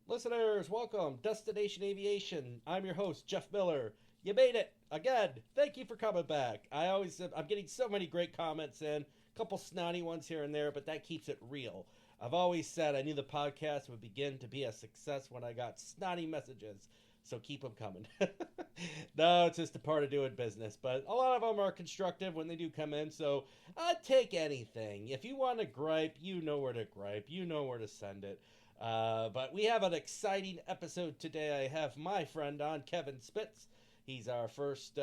Listeners, welcome. Destination Aviation. I'm your host, Jeff Miller. You made it again. Thank you for coming back. I'm getting so many great comments in, a couple snotty ones here and there, but that keeps it real. I've always said I knew the podcast would begin to be a success when I got snotty messages, so keep them coming. No, it's just a part of doing business, but a lot of them are constructive when they do come in, so take anything. If you want to gripe, you know where to gripe. You know where to send it. But we have an exciting episode today. I have my friend on, Kevin Spitz. He's our first,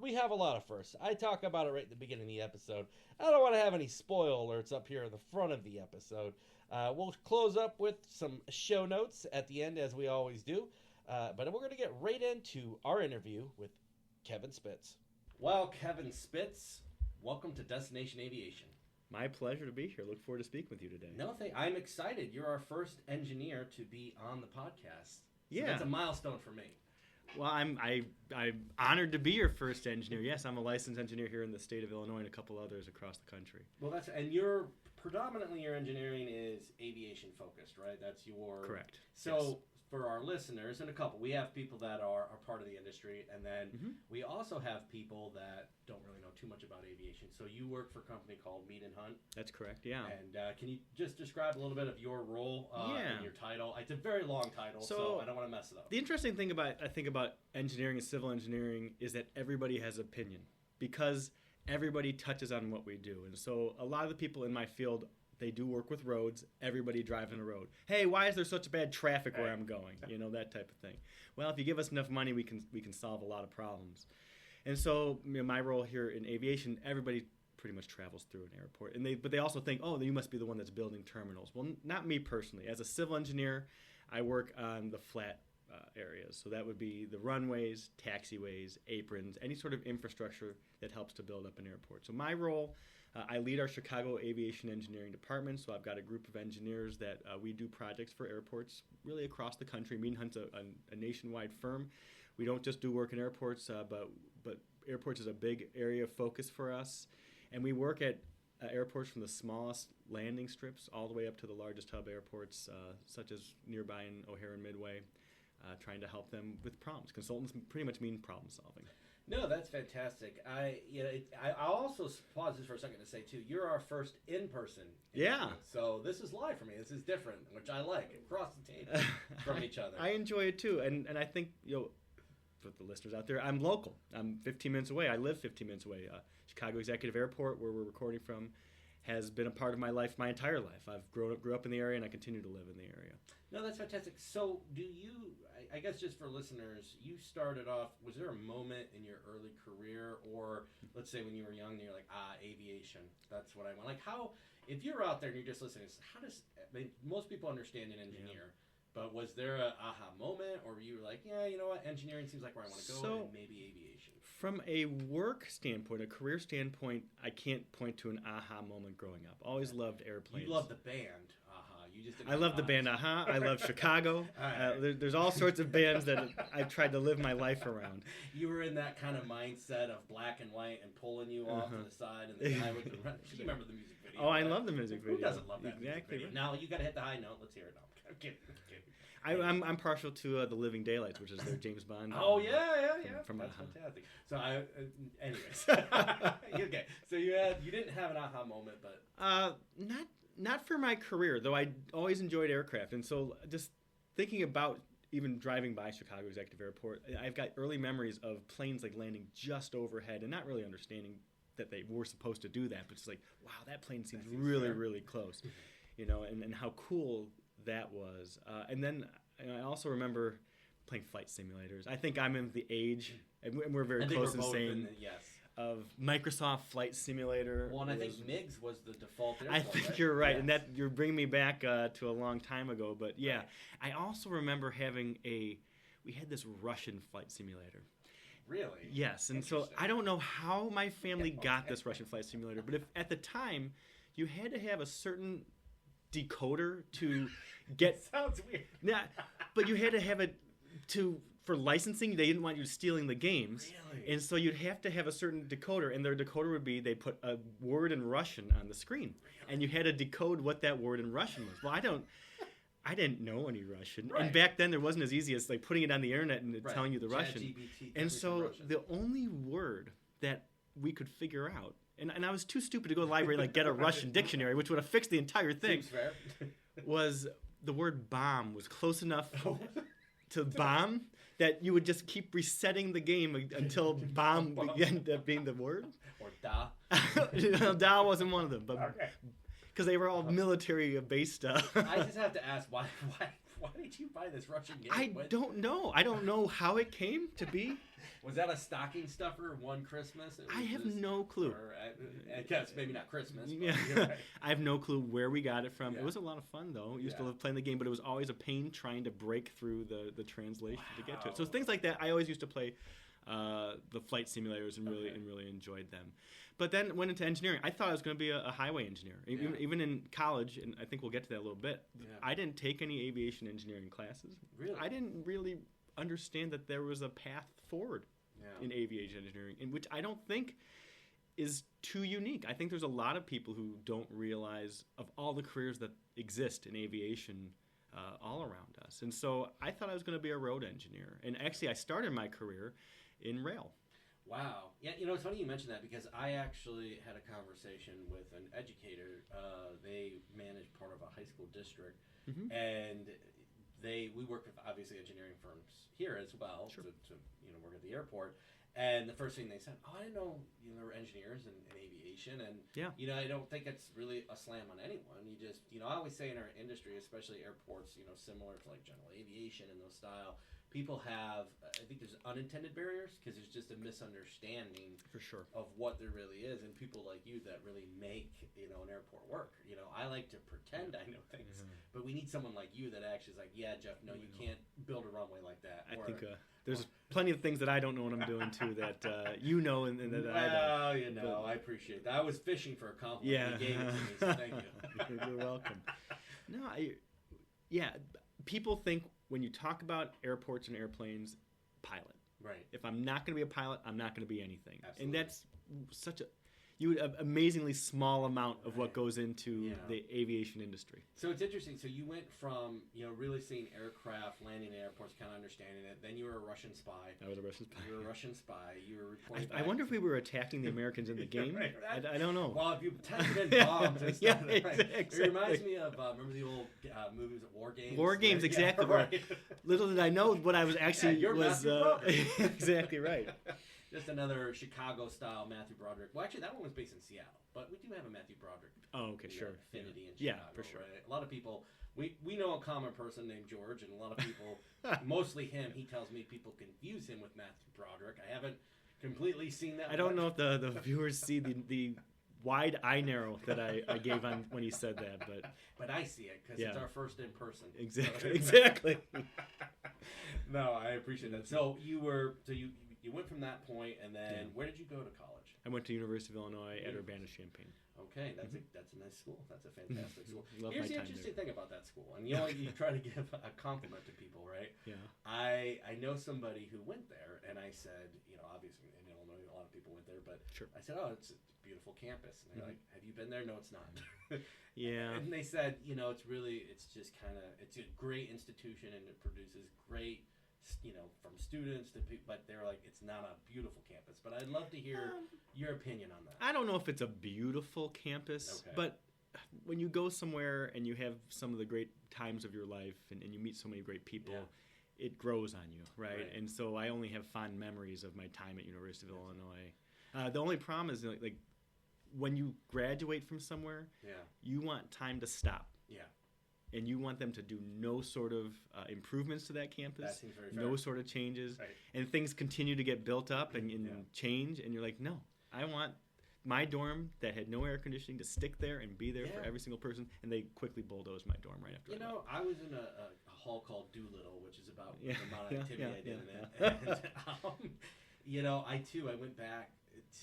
we have a lot of firsts. I talk about it right at the beginning of the episode. I don't want to have any spoil alerts up here in the front of the episode. We'll close up with some show notes at the end, as we always do. But we're going to get right into our interview with Kevin Spitz. Well, Kevin Spitz, welcome to Destination Aviation. My pleasure to be here. Look forward to speaking with you today. No, I'm excited. You're our first engineer to be on the podcast. So yeah, that's a milestone for me. Well, I'm honored to be your first engineer. Yes, I'm a licensed engineer here in the state of Illinois and a couple others across the country. Well, and predominantly your engineering is aviation focused, right? That's your correct. So. Yes. For our listeners, and we have people that are part of the industry, and then we also have people that don't really know too much about aviation. So you work for a company called Mead and Hunt. That's correct, yeah. And can you just describe a little bit of your role and your title? It's a very long title, so I don't want to mess it up. The interesting thing about engineering and civil engineering is that everybody has opinion because everybody touches on what we do. And so a lot of the people in my field, they do work with roads. Everybody driving a road. Hey, why is there such bad traffic where I'm going? You know, that type of thing. Well, if you give us enough money, we can solve a lot of problems. And so my role here in aviation, everybody pretty much travels through an airport. But they also think, oh, you must be the one that's building terminals. Well, not me personally. As a civil engineer, I work on the flat areas. So that would be the runways, taxiways, aprons, any sort of infrastructure that helps to build up an airport. So my role, I lead our Chicago Aviation Engineering Department, so I've got a group of engineers that we do projects for airports really across the country. Mead and Hunt's a nationwide firm. We don't just do work in airports, but airports is a big area of focus for us. And we work at airports from the smallest landing strips all the way up to the largest hub airports, such as nearby in O'Hare and Midway, trying to help them with problems. Consultants pretty much mean problem solving. No, that's fantastic. I'll also pause this for a second to say, too, you're our first in-person interview. Yeah. So this is live for me. This is different, which I like. Across the table from each other. I enjoy it, too. And I think, for the listeners out there, I'm local. I'm 15 minutes away. I live 15 minutes away. Chicago Executive Airport, where we're recording from, has been a part of my life my entire life. I've grew up in the area, and I continue to live in the area. No, that's fantastic. So I guess just for listeners, you started off, was there a moment in your early career, or let's say when you were young and you're like, aviation, that's what I want. Like if you're out there and you're just listening, most people understand an engineer, but was there a aha moment, or were you like, yeah, you know what, engineering seems like where I want to go, and maybe aviation? From a work standpoint, a career standpoint, I can't point to an aha moment growing up. Always loved airplanes. You love the band, aha. You just I love the band, aha. I love Chicago. There's all sorts of bands that I've tried to live my life around. You were in that kind of mindset of black and white and pulling you off to the side, and the guy with the you remember the music video. Oh, I love the music video. Who doesn't love that music video? Right. Now you got to hit the high note. Let's hear it. No, I'm kidding. I'm partial to The Living Daylights, which is their James Bond. Oh yeah. From That's fantastic. So anyways, okay. So you didn't have an aha moment, but not for my career, though. I always enjoyed aircraft, and so just thinking about even driving by Chicago Executive Airport, I've got early memories of planes like landing just overhead, and not really understanding that they were supposed to do that, but it's like, wow, that plane seems really, really close, and how cool that was. And then I also remember playing flight simulators. I think I'm in the age, and we're very close in saying, of Microsoft Flight Simulator. Well, and I think MiGs was the default airplane. I think you're right, and that you're bringing me back to a long time ago. But yeah, I also remember having we had this Russian flight simulator. Really? Yes, and so I don't know how my family got this Russian flight simulator, but at the time, you had to have a certain decoder to get. Sounds weird. Yeah, but you had to have it for licensing. They didn't want you stealing the games. Really? And so you'd have to have a certain decoder, and their decoder would be they put a word in Russian on the screen, and you had to decode what that word in Russian was. Well, I didn't know any Russian. Right. And back then, there wasn't as easy as like putting it on the internet and it Right. telling you the Russian. ChatGPT, And some so Russian. the only word that we could figure out, and I was too stupid to go to the library and like get a Russian dictionary, which would have fixed the entire thing, Seems fair. was the word bomb was close enough to bomb that you would just keep resetting the game until bomb began being the word. Or da. Da wasn't one of them, but Okay. because they were all military-based stuff. I just have to ask, why did you buy this Russian game? I don't know. I don't know how it came to be. Was that a stocking stuffer one Christmas? I have no clue. Or, I guess maybe not Christmas. But Yeah. you're right. I have no clue where we got it from. Yeah. It was a lot of fun, though. I used to Yeah. love playing the game, but it was always a pain trying to break through the translation to get to it. So Wow. things like that, I always used to play the flight simulators and really enjoyed them. But then went into engineering. I thought I was going to be a highway engineer. Even in college, and I think we'll get to that a little bit, Yeah. I didn't take any aviation engineering classes. Really? I didn't really understand that there was a path forward Yeah. in aviation engineering, in which I don't think is too unique. I think there's a lot of people who don't realize of all the careers that exist in aviation all around us. And so I thought I was going to be a road engineer. And actually, I started my career in rail. Wow. Yeah, it's funny you mentioned that because I actually had a conversation with an educator. They manage part of a high school district, Mhm. and we work with obviously engineering firms here as well Sure. to work at the airport. And the first thing they said, "Oh, I didn't know there were engineers in aviation." And Yeah. I don't think it's really a slam on anyone. You just I always say in our industry, especially airports, similar to like general aviation and those style. People have, I think there's unintended barriers because there's just a misunderstanding For sure. of what there really is, and people like you that really make an airport work. I like to pretend I know things, but we need someone like you that actually is like, yeah, Jeff, no, you can't build a runway like that. I think there's plenty of things that I don't know what I'm doing, too, that you know and that I don't. Well, I appreciate that. I was fishing for a compliment. Yeah. You gave it to me, so thank you. You're welcome. No, people think when you talk about airports and airplanes, pilot. Right. If I'm not going to be a pilot, I'm not going to be anything. Absolutely. And that's such an amazingly small amount of what goes into the aviation industry. So it's interesting. So you went from, really seeing aircraft landing in airports, kind of understanding it. Then you were a Russian spy. I was a Russian spy. You were a Russian spy. You were reporting I wonder if we were attacking the Americans in the game. Right. I don't know. Well, if you tested in bombs and stuff, Yeah, right. exactly. It reminds me of, remember the old movies of War Games? War Games, exactly. Yeah, right. Little did I know what I was actually you're was Matthew Broderick. exactly right. Just another Chicago-style Matthew Broderick. Well, actually, that one was based in Seattle, but we do have a Matthew Broderick. Oh, okay, sure. Affinity in Yeah, Chicago, for sure. Right? A lot of people, we know a common person named George, and a lot of people, mostly him. He tells me people confuse him with Matthew Broderick. I haven't completely seen that. I don't know if the viewers see the wide eye narrow that I gave on when he said that, but I see it because it's our first in person. Exactly. No, I appreciate that. So you went from that point, and then where did you go to college? I went to University of Illinois at Urbana-Champaign. Okay, that's a nice school. That's a fantastic school. Love Here's my the time interesting thing about that school, and you try to give a compliment to people, right? Yeah. I know somebody who went there, and I said, obviously in Illinois, a lot of people went there, but Sure. I said, oh, it's a beautiful campus, and they're like, have you been there? No, it's not. Yeah. And they said, it's just kind of, it's a great institution, and it produces great, from students to people, but they're like, it's not a beautiful campus. But I'd love to hear your opinion on that. I don't know if it's a beautiful campus, but when you go somewhere and you have some of the great times of your life and you meet so many great people, it grows on you, right? And so I only have fond memories of my time at University of Illinois. The only problem is like when you graduate from somewhere, you want time to stop. Yeah. And you want them to do no sort of improvements to that campus, That seems very fair. no sort of changes, Right. and things continue to get built up and change, and you're like, no, I want my dorm that had no air conditioning to stick there and be there for every single person, and they quickly bulldozed my dorm right after. I was in a hall called Doolittle, which is about the amount of activity I did in it. And, I went back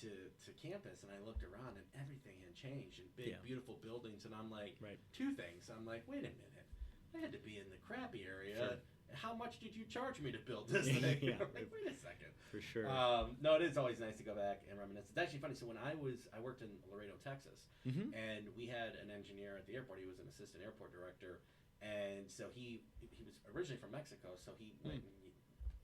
to campus and I looked around and everything had changed and big, beautiful buildings. And I'm like, two things. I'm like, wait a minute. I had to be in the crappy area. Sure. How much did you charge me to build this thing? Yeah. I'm like, wait a second. For sure. No, it is always nice to go back and reminisce. It's actually funny. So when I worked in Laredo, Texas, and we had an engineer at the airport. He was an assistant airport director, And so he was originally from Mexico, so he went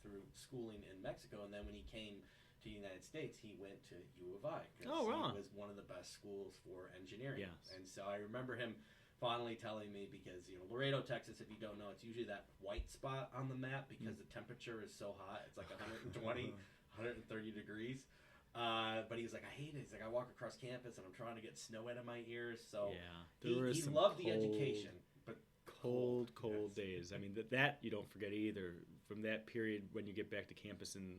through schooling in Mexico, and then when he came to the United States, he went to U of I because he was one of the best schools for engineering. Yes. And so I remember him fondly telling me, because Laredo, Texas, if you don't know, it's usually that white spot on the map because the temperature is so hot. It's like 120, 130 degrees. But he's like, I hate it. He's like, I walk across campus and I'm trying to get snow out of my ears. So he loved the education, but cold days. I mean, that you don't forget either. From that period when you get back to campus in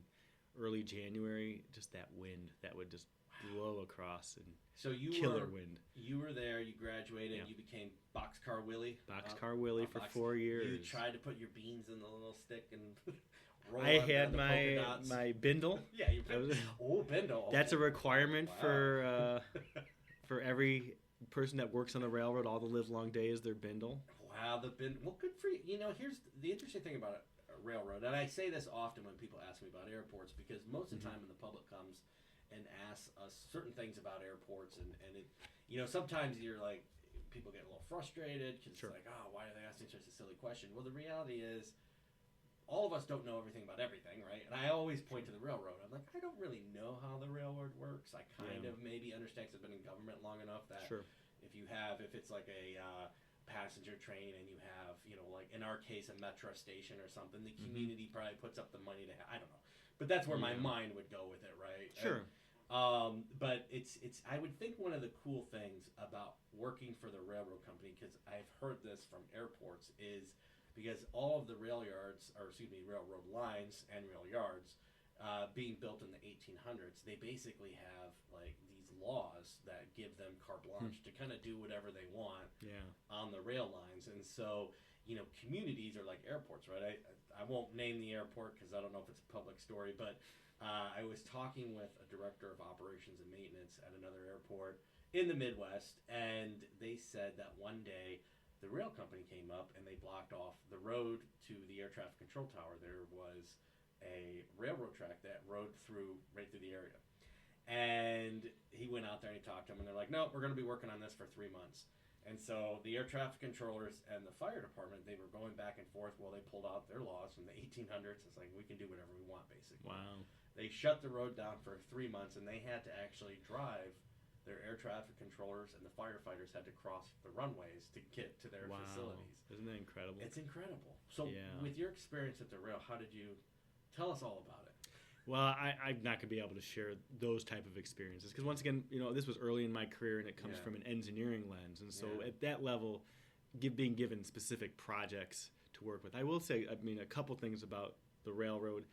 early January, just that wind that would just blow across and killer wind. You were there. You graduated. You became Boxcar Willie. Boxcar Willie for 4 years. You tried to put your beans in the little stick and. I had my bindle. Yeah, bindle. That's a requirement for every person that works on the railroad. All the livelong day is their bindle. Wow, the bindle. Well, good for you. Here's the interesting thing about a railroad, and I say this often when people ask me about airports, because most of the time when the public comes and asks us certain things about airports, and it, sometimes you're like, people get a little frustrated because it's like, oh, why are they asking such a silly question? Well, the reality is, all of us don't know everything about everything, right? And I always point to the railroad. I'm like, I don't really know how the railroad works. I kind of maybe understand, because I've been in government long enough that if it's like a passenger train and you have, like in our case, a metro station or something, the community probably puts up the money to I don't know. But that's where my mind would go with it, right? Sure. But it's I would think one of the cool things about working for the railroad company, because I've heard this from airports, is because all of the railroad lines and rail yards being built in the 1800s, they basically have like these laws that give them carte blanche to kind of do whatever they want on the rail lines. And so, communities are like airports, right? I won't name the airport because I don't know if it's a public story, but I was talking with a director of operations and maintenance at another airport in the Midwest, and they said that one day the rail company came up and they blocked off the road to the air traffic control tower. There was a railroad track that rode right through the area. And he went out there and he talked to them, and they're like, no, we're going to be working on this for 3 months. And so the air traffic controllers and the fire department, they were going back and forth while they pulled out their laws from the 1800s. It's like, we can do whatever we want, basically. Wow. They shut the road down for 3 months, and they had to actually drive. Their air traffic controllers and the firefighters had to cross the runways to get to their facilities. Isn't that incredible? It's incredible. So with your experience at the rail, how did you tell us all about it? Well, I'm not going to be able to share those type of experiences because, once again, this was early in my career, and it comes from an engineering lens. And so at that level, being given specific projects to work with. I will say, a couple things about the railroad.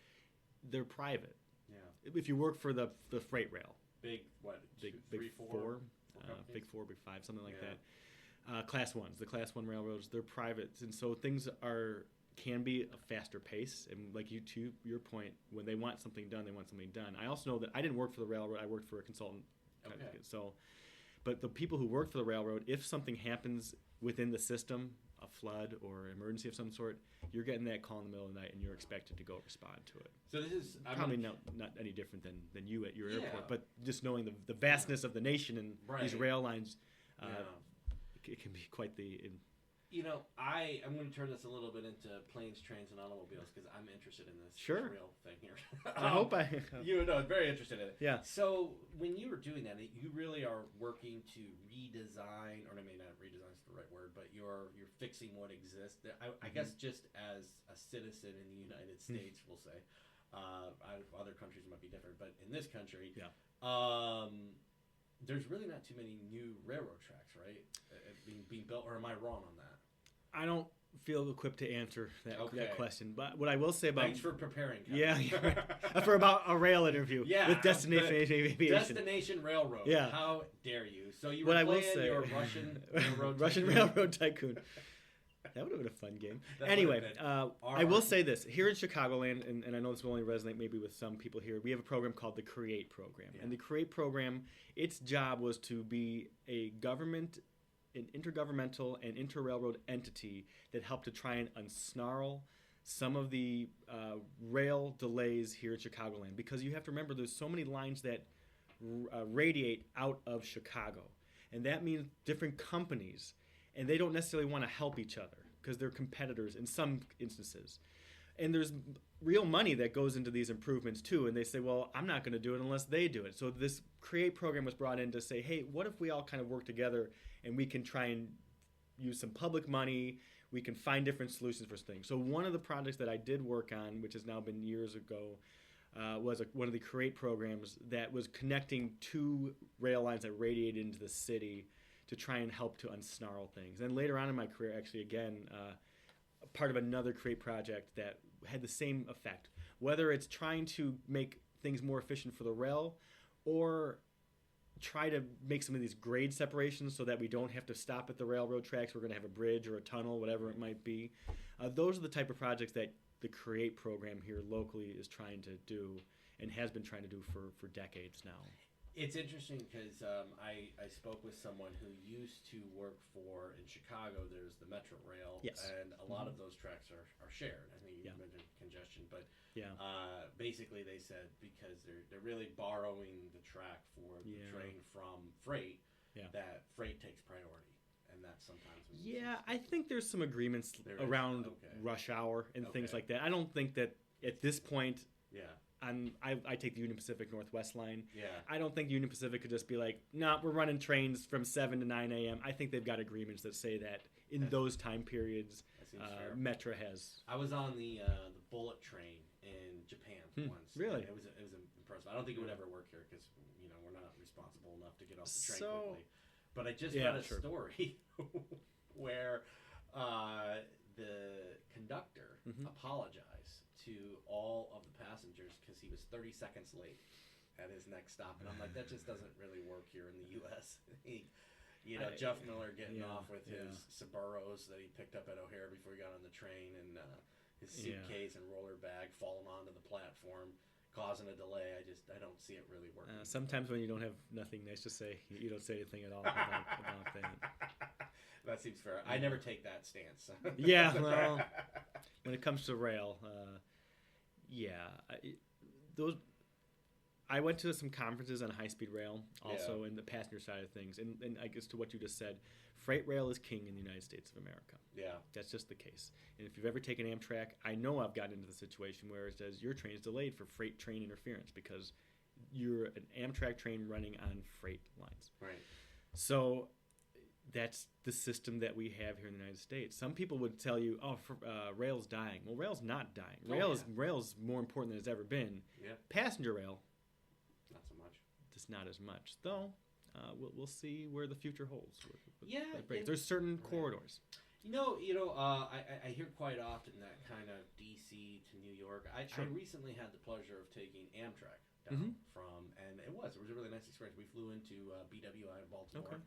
They're private. Yeah. If you work for the freight rail. Big four, big 4, big 5, something like that. Class 1s, the Class 1 railroads, they're private, and so things can be a faster pace. And like to your point, when they want something done, they want something done. I also know that I didn't work for the railroad; I worked for a consultant. Okay. So, but the people who work for the railroad, if something happens within the system, a flood or emergency of some sort, you're getting that call in the middle of the night, and you're expected to go respond to it. So this is probably not any different than you at your airport, but just knowing the vastness of the nation and these rail lines, it can be quite the. I'm going to turn this a little bit into planes, trains, and automobiles because I'm interested in this real thing here. I hope I'm very interested in it. Yeah. So when you were doing that, you really are working to redesign, or maybe not redesign is the right word, but you're fixing what exists. I guess just as a citizen in the United States, we'll say, other countries might be different, but in this country, there's really not too many new railroad tracks, right? Being built, or am I wrong on that? I don't feel equipped to answer that question, but what I will say about... Thanks for preparing, Kevin. Yeah, right. For about a rail interview with Destination Aviation. Destination Railroad. Yeah. How dare you? So you were playing your Russian Railroad Tycoon. That would have been a fun game. Anyway, I will say this. Here in Chicagoland, and I know this will only resonate maybe with some people here, we have a program called the CREATE program. Yeah. And the CREATE program, its job was to be an intergovernmental and inter-railroad entity that helped to try and unsnarl some of the rail delays here in Chicagoland. Because you have to remember there's so many lines that radiate out of Chicago. And that means different companies, and they don't necessarily want to help each other. because they're competitors in some instances. And there's real money that goes into these improvements too. And they say, well, I'm not going to do it unless they do it. So this CREATE program was brought in to say, hey, what if we all kind of work together and we can try and use some public money, we can find different solutions for things. So one of the projects that I did work on, which has now been years ago, was one of the CREATE programs that was connecting two rail lines that radiated into the city to try and help to unsnarl things. And later on in my career, actually, again, part of another CREATE project that had the same effect. Whether it's trying to make things more efficient for the rail or try to make some of these grade separations so that we don't have to stop at the railroad tracks. We're going to have a bridge or a tunnel, whatever it might be. Those are the type of projects that the CREATE program here locally is trying to do and has been trying to do for decades now. It's interesting because I spoke with someone who used to work in Chicago, there's the Metro Rail, yes. And a lot of those tracks are shared. I think you mentioned congestion, but basically they said because they're really borrowing the track for the train from freight, that freight takes priority. And that's sometimes I think there's some agreements around rush hour and things like that. I don't think that at this point I take the Union Pacific Northwest line. Yeah. I don't think Union Pacific could just be like, nah, we're running trains from 7 to 9 a.m. I think they've got agreements that say that in those time periods, Metra has. I was on the bullet train in Japan once. Really? It was impressive. I don't think it would ever work here because we're not responsible enough to get off the train quickly. But I just read a story where the conductor apologized to all of the passengers because he was 30 seconds late at his next stop. And I'm like, that just doesn't really work here in the U.S. Jeff Miller getting off with his Subarus that he picked up at O'Hare before he got on the train, and his suitcase and roller bag falling onto the platform, causing a delay. I don't see it really working. Sometimes when you don't have nothing nice to say, you don't say anything at all about that. That seems fair. I never take that stance. Well, when it comes to rail, I went to some conferences on high-speed rail, also in the passenger side of things, and I guess to what you just said, freight rail is king in the United States of America. Yeah, that's just the case. And if you've ever taken Amtrak, I know I've gotten into the situation where it says your train is delayed for freight train interference because you're an Amtrak train running on freight lines. Right. So that's the system that we have here in the United States. Some people would tell you, rail's dying. Well, rail's not dying. Rail's more important than it's ever been. Yeah. Passenger rail, not so much. Just not as much. Though, we'll see where the future holds. There's certain corridors. I hear quite often that kind of D.C. to New York. I recently had the pleasure of taking Amtrak down and it was a really nice experience. We flew into BWI in Baltimore. Okay.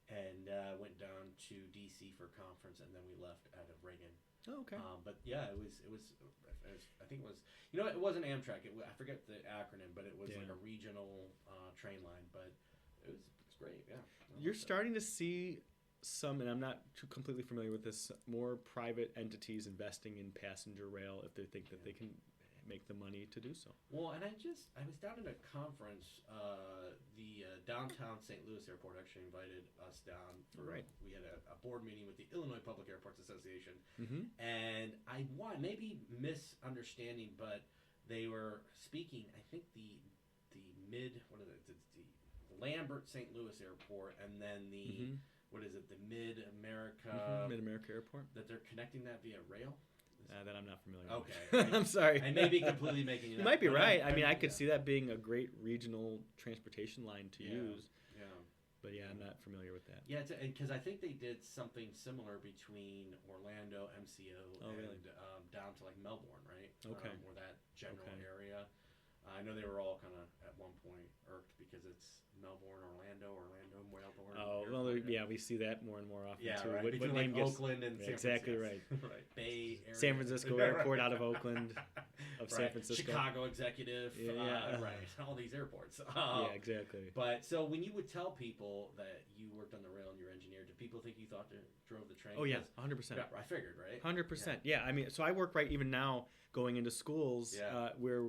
And went down to D.C. for a conference, and then we left out of Reagan. Oh, okay. But yeah, it was. I think it was. It wasn't Amtrak. I forget the acronym, but it was like a regional train line. But it was great. Yeah. You're starting to see some, and I'm not too completely familiar with this, more private entities investing in passenger rail if they think that they can make the money to do so. Well, and I was down at a conference. The downtown St. Louis airport actually invited us down for. Right. We had a board meeting with the Illinois Public Airports Association, and I maybe misunderstanding, but they were speaking. I think the Mid the Lambert St. Louis airport, and then the the Mid America Airport, that they're connecting that via rail. That I'm not familiar with. I'm sorry. I may be completely making it up. You might be right. I mean, I could see that being a great regional transportation line to use. Yeah. But I'm not familiar with that. Yeah, because I think they did something similar between Orlando, MCO, and down to like Melbourne, right? Okay. Or that general area. I know they were all kind of at one point irked because it's Melbourne, Orlando, Melbourne. Oh, well, we see that more and more often too. Right. What name like Oakland and San exactly Francisco. Right. Bay Area. San Francisco Airport out of Oakland, of San Francisco. Chicago Executive. Right. All these airports. Exactly. But so when you would tell people that you worked on the rail and you're an engineer, do people think you drove the train? Oh yeah, 100%. Yeah, I figured, right? 100%. Yeah, I mean, so I work even now going into schools where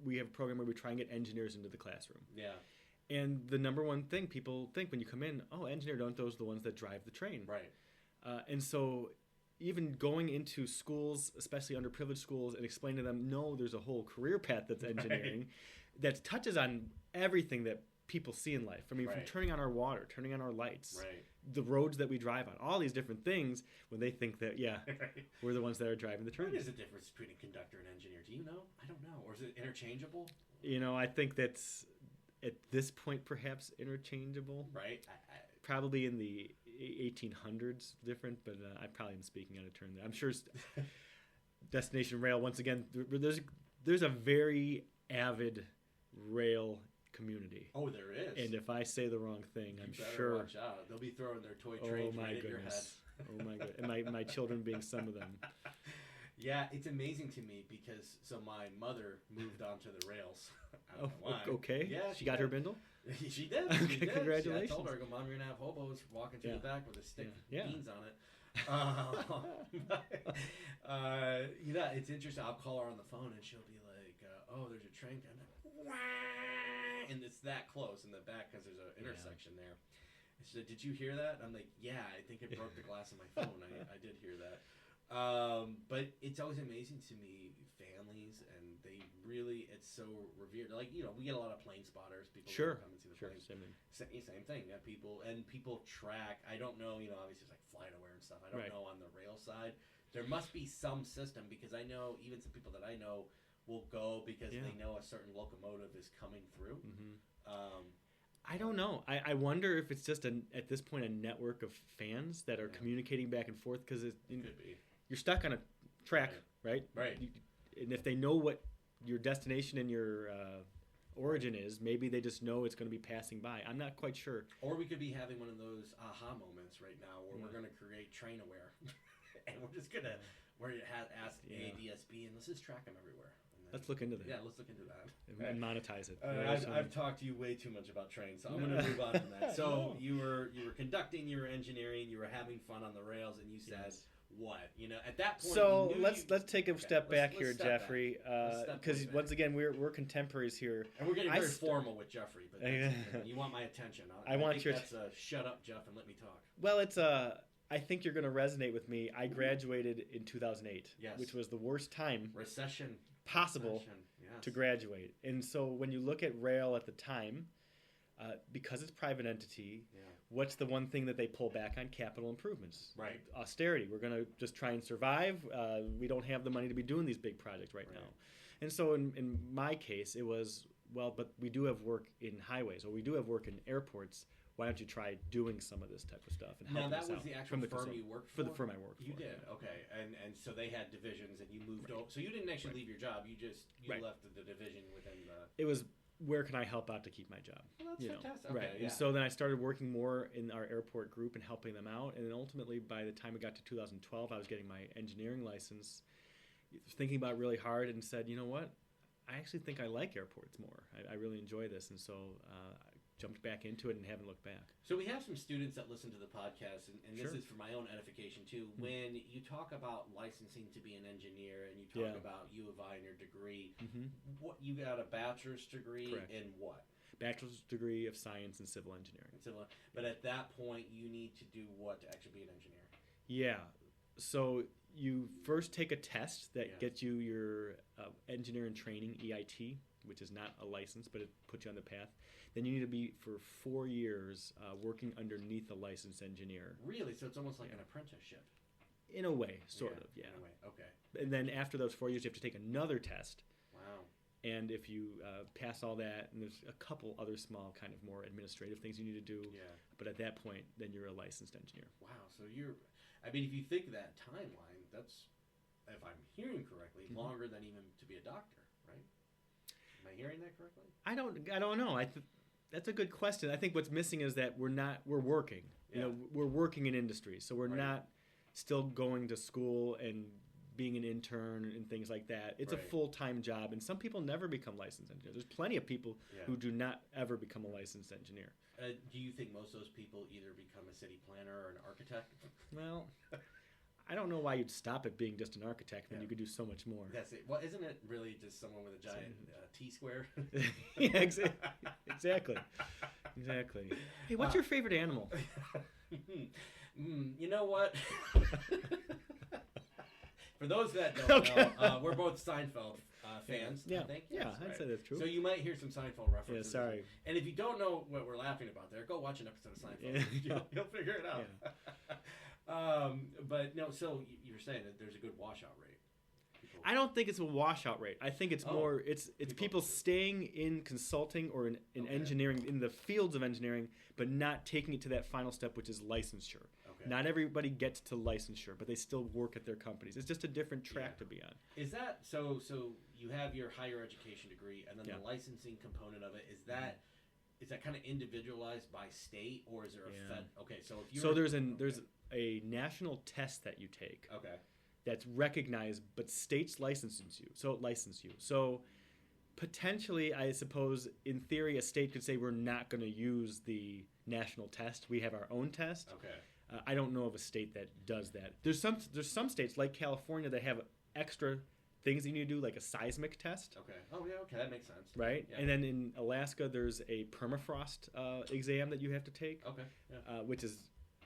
we have a program where we try and get engineers into the classroom. Yeah. And the number one thing people think when you come in, engineer, don't those the ones that drive the train? Right. And so even going into schools, especially underprivileged schools, and explaining to them, no, there's a whole career path that's engineering that touches on everything that people see in life. I mean, from turning on our water, turning on our lights, the roads that we drive on, all these different things, when they think that, we're the ones that are driving the train. What is the difference between a conductor and engineer? Do you know? I don't know. Or is it interchangeable? I think that's, at this point, perhaps interchangeable. Right. Probably in the 1800s different, but I probably am speaking out of turn there. I'm sure Destination Rail, once again, there's a very avid rail community. Oh, there is. And if I say the wrong thing, I'm sure. Watch out. They'll be throwing their toy trains right at your head. Oh my goodness. And my children being some of them. Yeah, it's amazing to me because my mother moved onto the rails. I don't know why. Okay. Yeah, she got her bindle? She did. Okay, she did. congratulations. I told her, I go, Mom, you're going to have hobos walking through the back with a stick of beans on it. It's interesting. I'll call her on the phone and she'll be like, oh, there's a train coming. And it's that close in the back because there's an intersection there. And she said, did you hear that? I'm like, yeah, I think it broke the glass of my phone. I did hear that. But it's always amazing to me, families, and they really, it's so revered. Like, we get a lot of plane spotters. People come and see the planes. Same thing. Yeah, people track. I don't know, obviously it's like FlightAware and stuff. I don't know on the rail side. There must be some system because I know even some people that I know will go because they know a certain locomotive is coming through. I don't know. I wonder if it's just at this point a network of fans that are communicating back and forth because could be. You're stuck on a track, right? Right. And if they know what your destination and your origin is, maybe they just know it's going to be passing by. I'm not quite sure. Or we could be having one of those aha moments right now where we're going to create TrainAware. And we're just going to ask ADSB and let's just track them everywhere. Let's look into that. Yeah, let's look into that. And monetize it. I've talked to you way too much about trains, so I'm going to move on from that. So you were conducting, you were engineering, you were having fun on the rails, and you said what? At that point. So let's take a step back here, Jeffrey, because once again we're contemporaries here, and we're getting very formal with Jeffrey. But you want my attention? I want your. That's a shut up, Jeff, and let me talk. Well, it's I think you're going to resonate with me. I graduated in 2008, which was the worst time possible to graduate. And so when you look at rail at the time, because it's private entity, what's the one thing that they pull back on? Capital improvements. Right. Austerity. We're going to just try and survive. We don't have the money to be doing these big projects right now. And so in my case, it was, well, but we do have work in highways, or we do have work in airports. Why don't you try doing some of this type of stuff and help us out? Now, that was the actual firm you worked for? For the firm I worked for. You did, okay. And so they had divisions and you moved over. So you didn't actually leave your job. You just left the division within the... It was, where can I help out to keep my job? Well, that's fantastic. Right. Okay, and so then I started working more in our airport group and helping them out. And then ultimately, by the time we got to 2012, I was getting my engineering license, thinking about it really hard and said, you know what? I actually think I like airports more. I really enjoy this. And so jumped back into it and haven't looked back. So we have some students that listen to the podcast, and this is for my own edification too. When you talk about licensing to be an engineer and you talk about U of I and your degree, what you got a bachelor's degree in what? Bachelor's degree of science in civil engineering. But at that point, you need to do what to actually be an engineer? Yeah. So you first take a test that gets you your engineering training, EIT, which is not a license, but it puts you on the path. Then you need to be, for 4 years, working underneath a licensed engineer. Really? So it's almost like an apprenticeship? In a way, sort of, In a way, okay. And then after those 4 years, you have to take another test. Wow. And if you pass all that, and there's a couple other small kind of more administrative things you need to do. Yeah. But at that point, then you're a licensed engineer. Wow. So if you think of that timeline, that's, if I'm hearing correctly, longer than even to be a doctor, right? Am I hearing that correctly? I don't know. That's a good question. I think what's missing is that we're working. Yeah. We're working in industry, so we're not still going to school and being an intern and things like that. It's a full-time job, and some people never become licensed engineers. There's plenty of people who do not ever become a licensed engineer. Do you think most of those people either become a city planner or an architect? Well, I don't know why you'd stop at being just an architect when you could do so much more. That's it. Well, isn't it really just someone with a giant T-square? Yeah, exactly. Hey, what's your favorite animal? You know what? For those that don't know, we're both Seinfeld fans. Yeah, I think. yeah, Yes, I'd right. say that's true. So you might hear some Seinfeld Yeah, references. sorry. And if you don't know what we're laughing about there, go watch an episode of Seinfeld. Yeah. You'll figure it out. But no, so you're saying that there's a good washout rate. People, I don't think it's a washout rate. I think it's more it's people staying in consulting or in engineering, in the fields of engineering, but not taking it to that final step, which is licensure. Okay. Not everybody gets to licensure, but they still work at their companies. It's just a different track to be on. Is that so? So you have your higher education degree, and then Yeah. the licensing component of it is that kind of individualized by state, or is there a fed? Okay, so if you there's a national test that you take. Okay. That's recognized, but states license you. So potentially, I suppose, in theory, a state could say we're not going to use the national test. We have our own test. Okay. I don't know of a state that does that. There's some states like California that have extra things that you need to do, like a seismic test. Okay. Oh yeah. Okay, that makes sense. Right. Yeah. And then in Alaska, there's a permafrost exam that you have to take. Okay. Yeah. Which is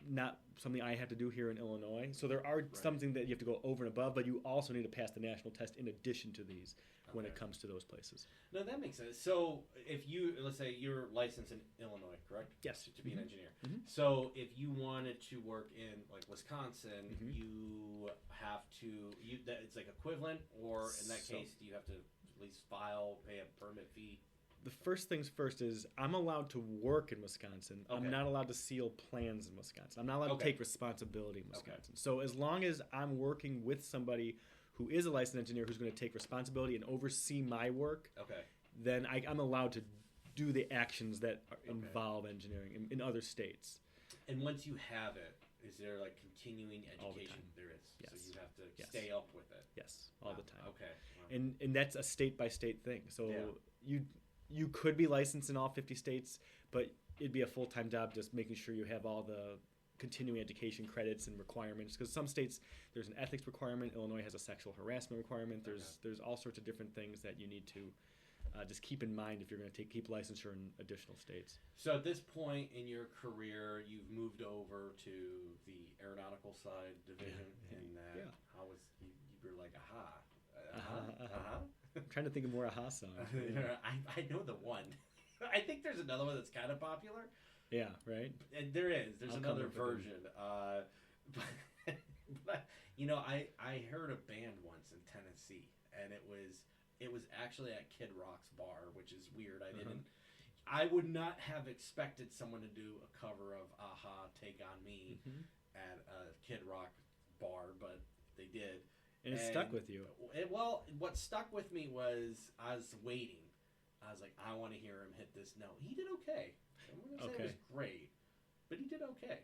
not something I have to do here in Illinois. So there are something that you have to go over and above, but you also need to pass the national test in addition to these when it comes to those places. No, that makes sense. So if let's say you're licensed in Illinois, correct? Yes. To be an engineer. Mm-hmm. So if you wanted to work in like Wisconsin, Mm-hmm. you have to it's like equivalent, or in that case, do you have to at least pay a permit fee? The first things first is I'm allowed to work in Wisconsin. Okay. I'm not allowed to seal plans in Wisconsin. I'm not allowed to take responsibility in Wisconsin. So as long as I'm working with somebody who is a licensed engineer who's going to take responsibility and oversee my work, then I'm allowed to do the actions that involve engineering in other states. And once you have it, is there like continuing education? All the time. There is. Yes. So you have to stay up with it. Yes, all the time. Okay. Wow. And that's a state by state thing. So you could be licensed in all 50 states, but it'd be a full-time job just making sure you have all the continuing education credits and requirements, because some states there's an ethics requirement. Illinois has a sexual harassment requirement. There's all sorts of different things that you need to just keep in mind if you're going to keep licensure in additional states. So at this point in your career, you've moved over to the aeronautical side division. How was you were like I'm trying to think of more aha songs. I know the one. I think there's another one that's kind of popular. Yeah, right. And there's I'll another version. But I heard a band once in Tennessee, and it was actually at Kid Rock's bar, which is weird. I would not have expected someone to do a cover of Aha, Take on Me at a Kid Rock bar, but they did. And it stuck with you. What stuck with me was I was waiting. I was like, I want to hear him hit this note. He did okay. I'm going to say it was great, but he did okay.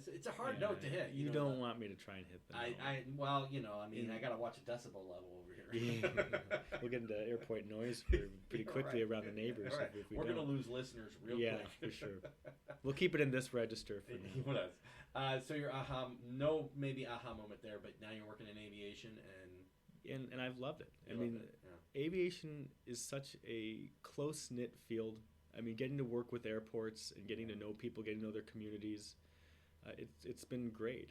It's a hard note to hit. You don't want me to try and hit that. I got to watch a decibel level over here. We'll get into airport noise pretty quickly around the neighbors. Right. If we We're going don't. to lose listeners real quick. Yeah, for sure. We'll keep it in this register for now. What else? So your aha moment there, but now you're working in aviation and I've loved it. Aviation is such a close-knit field. I mean, getting to work with airports and getting to know people, getting to know their communities, it's been great.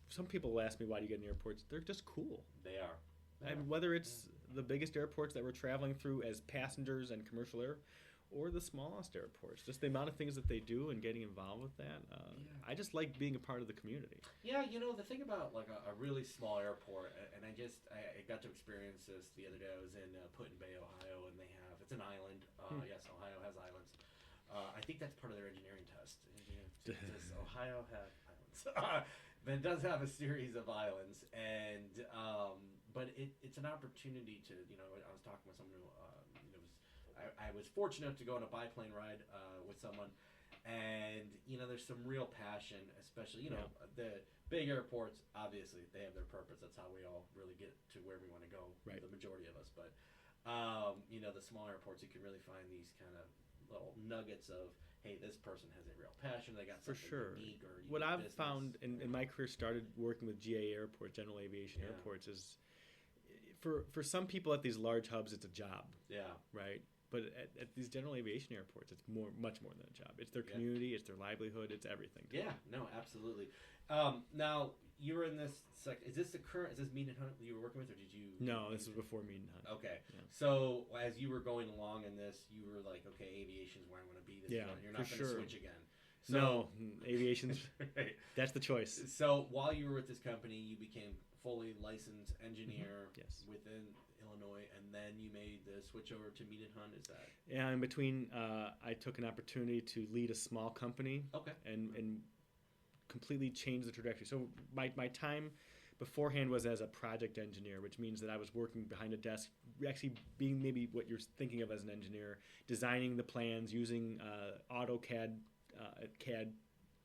Some people ask me, why do you get in airports? They're just cool. They are. And whether it's the biggest airports that we're traveling through as passengers and commercial air, or the smallest airports, just the amount of things that they do and getting involved with that. I just like being a part of the community. Yeah, the thing about like a really small airport, and I got to experience this the other day. I was in Put-in-Bay, Ohio, and it's an island. Yes, Ohio has islands. I think that's part of their engineering test. Does Ohio have islands? But it does have a series of islands, and but it's an opportunity to I was talking with someone who I was fortunate to go on a biplane ride with someone, and there's some real passion, especially the big airports. Obviously, they have their purpose. That's how we all really get to where we want to go. Right. The majority of us, but the small airports, you can really find these kind of little nuggets of, hey, this person has a real passion. They got something unique or unique what I've business. found in my career, started working with GA airports, General Aviation airports, is for some people at these large hubs, it's a job. Yeah. Right. But at these general aviation airports, it's much more than a job. It's their community, it's their livelihood, it's everything. Yeah, no, absolutely. Now you were in this. Is this Mead and Hunt that you were working with, or did you? No, this was before Mead and Hunt. Okay, Yeah. so as you were going along in this, you were like, okay, aviation's where I want to be. You're not going to switch again. So, no, aviation's right. That's the choice. So while you were with this company, you became fully licensed engineer within Illinois, and then you made the switch over to Mead and Hunt. Is that? Yeah, in between, I took an opportunity to lead a small company. Okay. And completely change the trajectory. So my time beforehand was as a project engineer, which means that I was working behind a desk, actually being maybe what you're thinking of as an engineer, designing the plans, using AutoCAD, CAD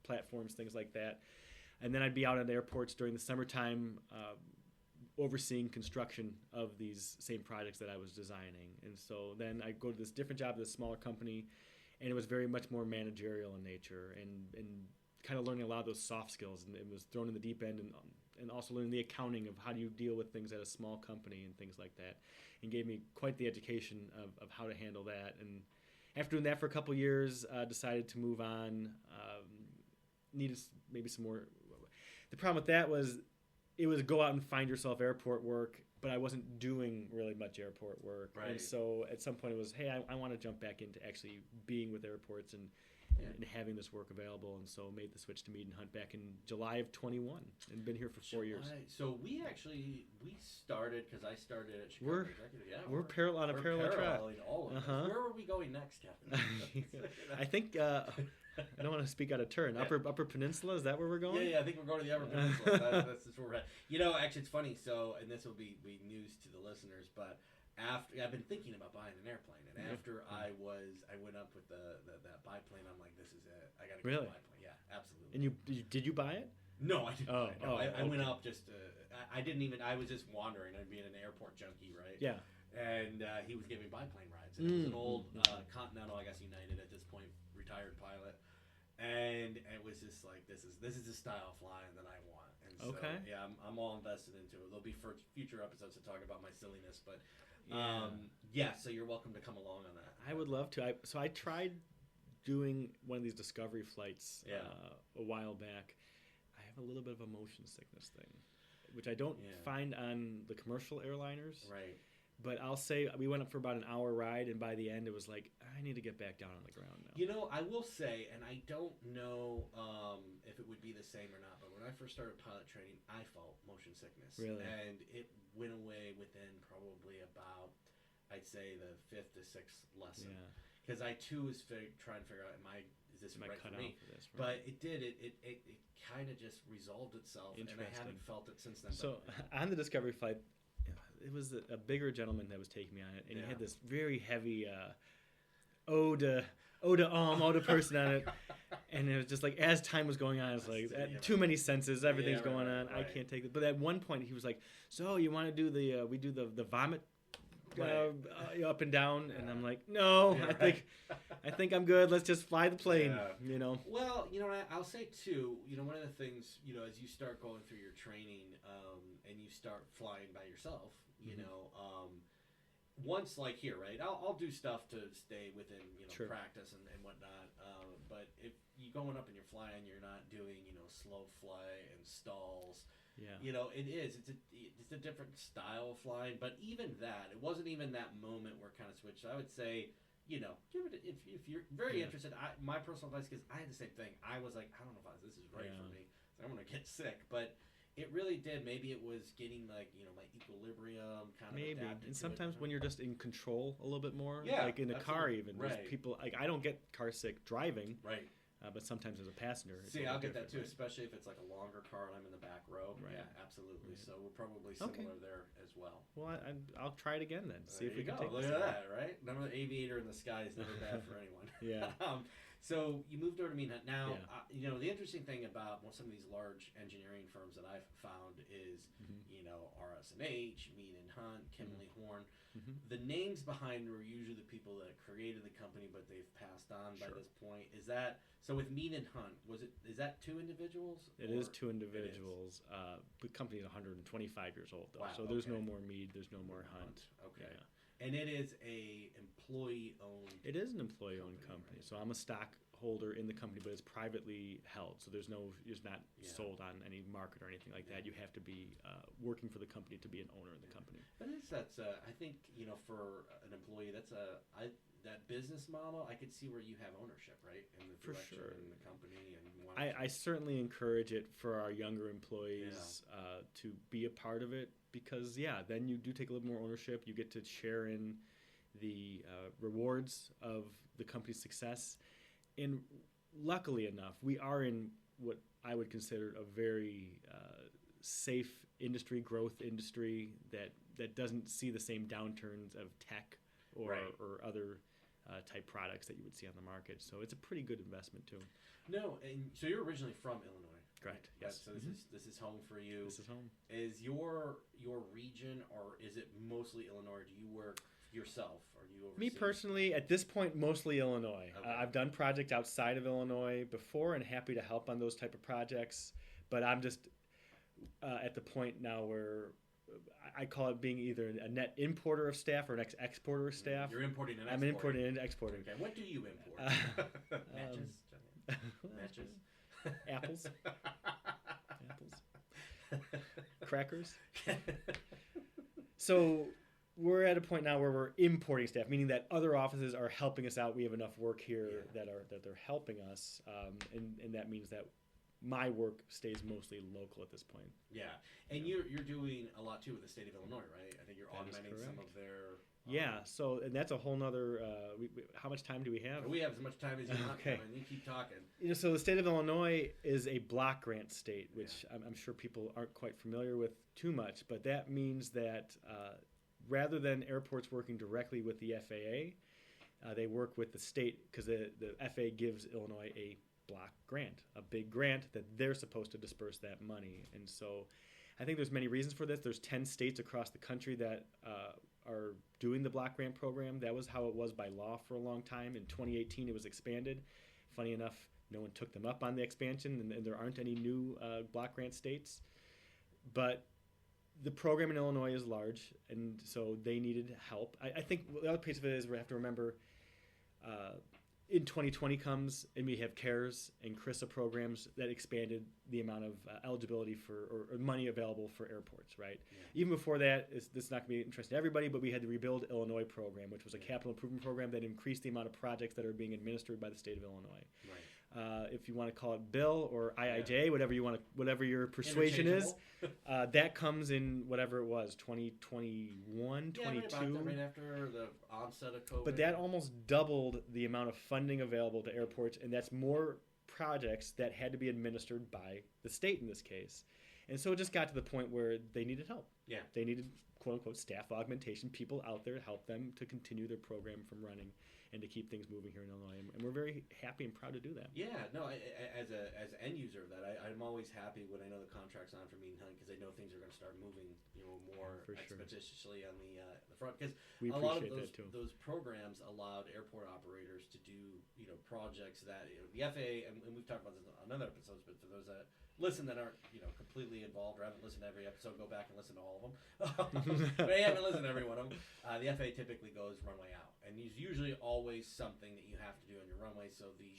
platforms, things like that. And then I'd be out at airports during the summertime overseeing construction of these same projects that I was designing. And so then I go to this different job at a smaller company, and it was very much more managerial in nature and kind of learning a lot of those soft skills. And it was thrown in the deep end and also learning the accounting of how do you deal with things at a small company and things like that, and gave me quite the education of how to handle that. And after doing that for a couple of years, decided to move on. Needed maybe some more. The problem with that was it was go out and find yourself airport work, but I wasn't doing really much airport work. Right. And so at some point it was, hey, I want to jump back into actually being with airports and having this work available. And so made the switch to Mead and Hunt back in July of 21 and been here for 4 years. So we started, because I started at Chicago Executive. Yeah, we're on a parallel track. All of us. Where are we going next, Kevin? I think... I don't want to speak out of turn. Upper Peninsula, is that where we're going? Yeah, I think we're going to the Upper Peninsula. That's where we're at. You know, actually, it's funny. So, and this will be news to the listeners, but after I've been thinking about buying an airplane, and after I went up with that biplane, I'm like, this is it. I got to get a biplane. Yeah, absolutely. And did you buy it? No, I didn't. I went okay. up just. I didn't even. I was just wandering. I'd be an airport junkie, right? Yeah. And he was giving biplane rides. And it was an old Continental, I guess United at this point, retired pilot. And it was just like, this is the style of flying that I want. And so, yeah, I'm all invested into it. There'll be future episodes to talk about my silliness, but so you're welcome to come along on that. I would love to. So I tried doing one of these discovery flights a while back. I have a little bit of a motion sickness thing, which I don't find on the commercial airliners. Right. But I'll say we went up for about an hour ride, and by the end it was like, I need to get back down on the ground now. You know, I will say, and I don't know if it would be the same or not, but when I first started pilot training, I felt motion sickness. Really? And it went away within probably about, I'd say, the 5th to 6th lesson. Yeah. Because I, too, was trying to figure out, is this right for me? For this, But right? it did. It kind of just resolved itself, and I haven't felt it since then. So on the discovery flight, it was a bigger gentleman that was taking me on it, and he had this very heavy ode to person on it, and it was just like as time was going on, it's like too many senses, everything's going on. Right. I can't take it. But at one point, he was like, "So you want to do we do the vomit up and down?" And I'm like, "No, I think I'm good. Let's just fly the plane." Yeah. You know. Well, I'll say too. One of the things as you start going through your training, and you start flying by yourself. Once like here, right? I'll do stuff to stay within practice and whatnot. But if you're going up and you're flying, you're not doing slow fly and stalls. Yeah. It is. It's a different style of flying. But even that, it wasn't even that moment where it kind of switched. I would say, give it if you're very interested. My personal advice, because I had the same thing. I was like, I don't know if this is right for me. So I'm gonna get sick, but. It really did. Maybe it was getting my equilibrium kind of adapted. And sometimes when you're just in control a little bit more, like in a car even, right. There's people like I don't get car sick driving, right? But sometimes as a passenger, see, I'll get that too, especially if it's like a longer car and I'm in the back row. Right. Yeah, absolutely. Right. So we're probably similar there as well. Well, I'll try it again then. See if we can take Look at that, right? Another aviator in the sky is never bad for anyone. Yeah. So you moved over to Mead and Hunt. Now, the interesting thing about some of these large engineering firms that I've found is, RS&H, Mead and Hunt, Kimley Horn. Mm-hmm. The names behind were usually the people that created the company, but they've passed on by this point. Is that so? With Mead and Hunt, is that 2 individuals? It is 2 individuals. The company is 125 years old, though, so there's no more Mead, there's no more Hunt. Okay. Yeah. And it is a employee-owned. It is an employee-owned company. Right? So I'm a stockholder in the company, but it's privately held. So it's not sold on any market or anything like that. You have to be working for the company to be an owner of the company. But that's I think for an employee that business model, I could see where you have ownership, right, in the direction in the company, and I certainly encourage it for our younger employees to be a part of it because then you do take a little more ownership. You get to share in the rewards of the company's success, and luckily enough, we are in what I would consider a very safe industry, growth industry that doesn't see the same downturns of tech or other type products that you would see on the market. So it's a pretty good investment too. No, and so you're originally from Illinois. Correct. Right? Yes. So this is home for you. This is home. Is your region, or is it mostly Illinois? Or do you work yourself? Or do you oversee? Me personally, at this point, mostly Illinois. Okay. I've done projects outside of Illinois before, and happy to help on those type of projects. But I'm just at the point now where I call it being either a net importer of staff or an exporter of staff. You're importing and exporting. I'm importing and exporting. Okay. What do you import? Matches. Apples. Crackers. So we're at a point now where we're importing staff, meaning that other offices are helping us out. We have enough work here that they're helping us, and that means that my work stays mostly local at this point. Yeah, and you're doing a lot too with the state of Illinois, right? I think you're augmenting some of their. So and that's a whole nother. How much time do we have? We have as much time as you want. Okay. You keep talking. So the state of Illinois is a block grant state, which I'm sure people aren't quite familiar with too much. But that means that rather than airports working directly with the FAA, they work with the state because the FAA gives Illinois a block grant, a big grant that they're supposed to disperse that money. And so I think there's many reasons for this. There's 10 states across the country that are doing the block grant program. That was how it was by law for a long time. In 2018, it was expanded. Funny enough, no one took them up on the expansion, and there aren't any new block grant states. But the program in Illinois is large, and so they needed help. I think the other piece of it is we have to remember in 2020 comes and we have CARES and CRISA programs that expanded the amount of eligibility for or money available for airports, right? Yeah. Even before that, this is not going to be interesting to everybody, but we had the Rebuild Illinois program, which was a capital improvement program that increased the amount of projects that are being administered by the state of Illinois. Right. If you want to call it bill or IIJ, whatever your persuasion is, that comes in whatever it was, 2021, 22. Right after the onset of COVID. But that almost doubled the amount of funding available to airports, and that's more projects that had to be administered by the state in this case. And so it just got to the point where they needed help. Yeah. They needed, quote-unquote, staff augmentation, people out there to help them to continue their program from running and to keep things moving here in Illinois. And we're very happy and proud to do that. Yeah, no, as an end user of that, I'm always happy when I know the contract's on for Mead and Hunt because I know things are going to start moving, more expeditiously on the front. Because a lot of those programs allowed airport operators to do, projects that the FAA, and we've talked about this on other episodes, but for those that listen that aren't, completely involved or haven't listened to every episode, go back and listen to all of them. But I haven't listened to every one of them. The FAA typically goes runway out. And there's usually always something that you have to do on your runway. So the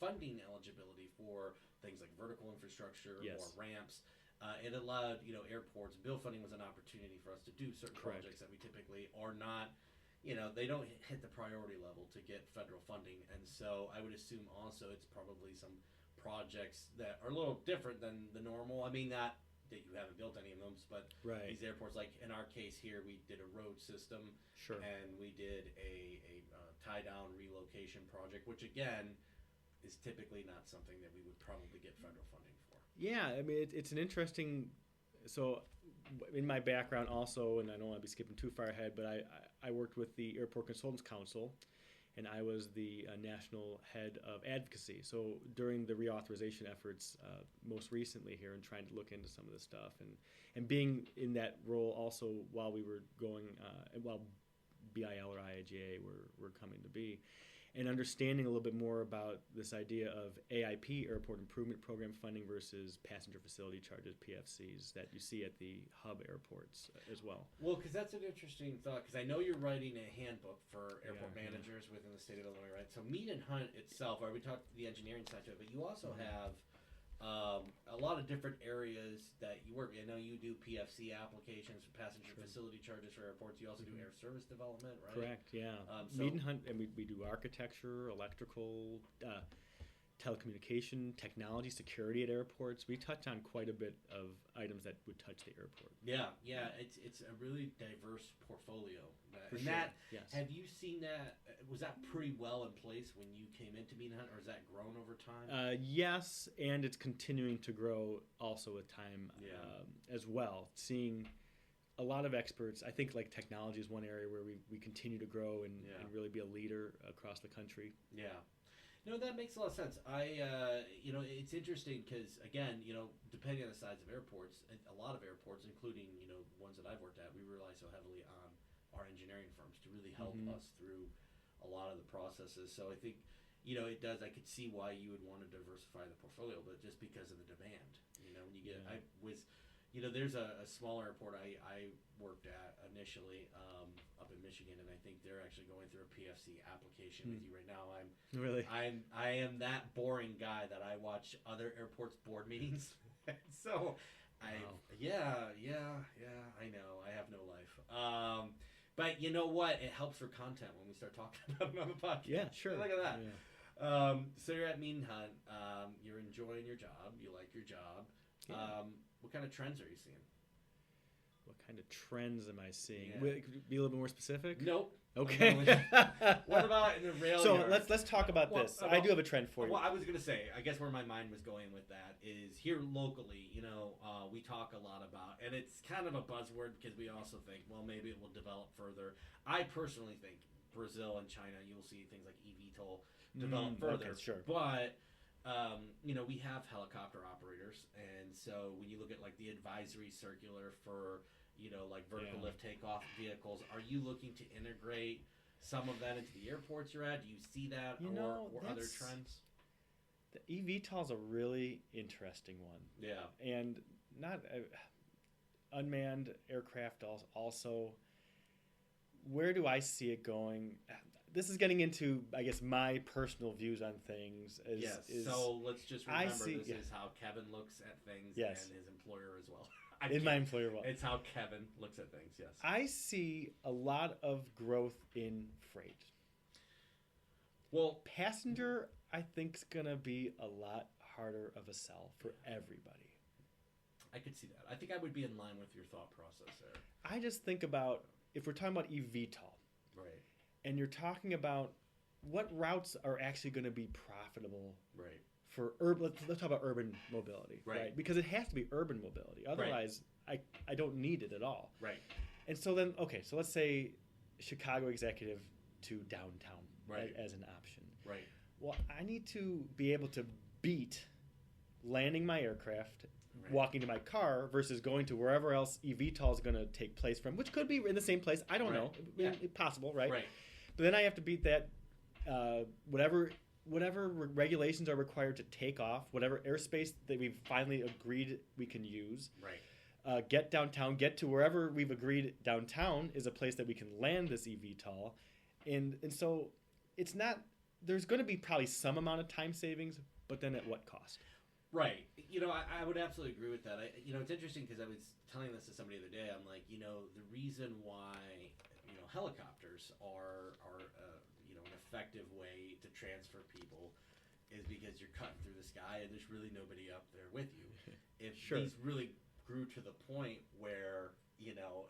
funding eligibility for things like vertical infrastructure, more ramps, it allowed, airports. Bill funding was an opportunity for us to do certain projects that we typically are not, they don't hit the priority level to get federal funding. And so I would assume also it's probably some projects that are a little different than the normal. I mean, not that you haven't built any of them, but these airports, like in our case here, we did a road system, and we did a tie-down relocation project, which again is typically not something that we would probably get federal funding for. Yeah, I mean, it's an interesting. So, in my background also, and I don't want to be skipping too far ahead, but I worked with the Airport Consultants Council. And I was the national head of advocacy. So during the reauthorization efforts, most recently here, and trying to look into some of this stuff, and being in that role also while we were going, while BIL or IAGA were coming to be, and understanding a little bit more about this idea of AIP, Airport Improvement Program funding, versus passenger facility charges, PFCs, that you see at the hub airports as well. Well, because that's an interesting thought, because I know you're writing a handbook for airport managers within the state of Illinois, right? So Mead and Hunt itself, right, we talked the engineering side to it, but you also have a lot of different areas that you work. I know you do PFC applications for passenger facility charges for airports. You also do air service development, right? Correct, yeah. So Mead and Hunt, and we do architecture, electrical, telecommunication, technology, security at airports. We touch on quite a bit of items that would touch the airport. yeah, it's a really diverse portfolio. For And sure, that, yes. have you seen that? Was that pretty well in place when you came into Mead and Hunt, or has that grown over time? Yes, and it's continuing to grow also with time as well. Seeing a lot of experts, I think like technology is one area where we continue to grow and really be a leader across the country. Yeah. No, that makes a lot of sense. It's interesting because, again, depending on the size of airports, a lot of airports, including, ones that I've worked at, we rely so heavily on our engineering firms to really help us through a lot of the processes. So I think, it does, I could see why you would want to diversify the portfolio, but just because of the demand, when you get, there's a smaller airport I worked at initially up in Michigan, and I think they're actually going through a PFC application with you right now. I am that boring guy that I watch other airports board meetings. So, I know I have no life. But you know what? It helps for content when we start talking about it on the podcast. Yeah, sure. Look at that. Yeah. So you're at Mead and Hunt. You're enjoying your job. You like your job. Yeah. What kind of trends are you seeing? What kind of trends am I seeing? Yeah. Could you be a little bit more specific? Nope. Okay. What about in the rail So yard? let's talk about this. I do have a trend for you. Well, I was going to say, I guess where my mind was going with that is here locally, we talk a lot about, and it's kind of a buzzword because we also think, well, maybe it will develop further. I personally think Brazil and China, you'll see things like eVTOL develop further. Okay, sure. But, we have helicopter operators, and so when you look at like the advisory circular for, like vertical lift takeoff vehicles, are you looking to integrate some of that into the airports you're at? Do you see that or other trends? The eVTOL is a really interesting one. Yeah. And not unmanned aircraft also. Where do I see it going? This is getting into, I guess, my personal views on things. So let's just remember this is how Kevin looks at things and his employer as well. My employer will. It's how Kevin looks at things, yes. I see a lot of growth in freight. Well, passenger, I think, is going to be a lot harder of a sell for everybody. I could see that. I think I would be in line with your thought process there. I just think about, if we're talking about eVTOL, right, and you're talking about what routes are actually going to be profitable, right, for urban. Let's talk about urban mobility, right? Because it has to be urban mobility. Otherwise, I don't need it at all. Right. And so then, so let's say Chicago executive to downtown, as an option. Right. Well, I need to be able to beat landing my aircraft, walking to my car, versus going to wherever else eVTOL is going to take place from, which could be in the same place. I don't know. It's possible, right? Right. But then I have to beat that, whatever regulations are required to take off, whatever airspace that we've finally agreed we can use. Right. Get downtown, get to wherever we've agreed downtown is a place that we can land this eVTOL. And so it's not, there's going to be probably some amount of time savings, but then at what cost? Right. I would absolutely agree with that. It's interesting because I was telling this to somebody the other day. I'm like, the reason why, helicopters are an effective way to transfer people is because you're cutting through the sky and there's really nobody up there with you. If these really grew to the point where,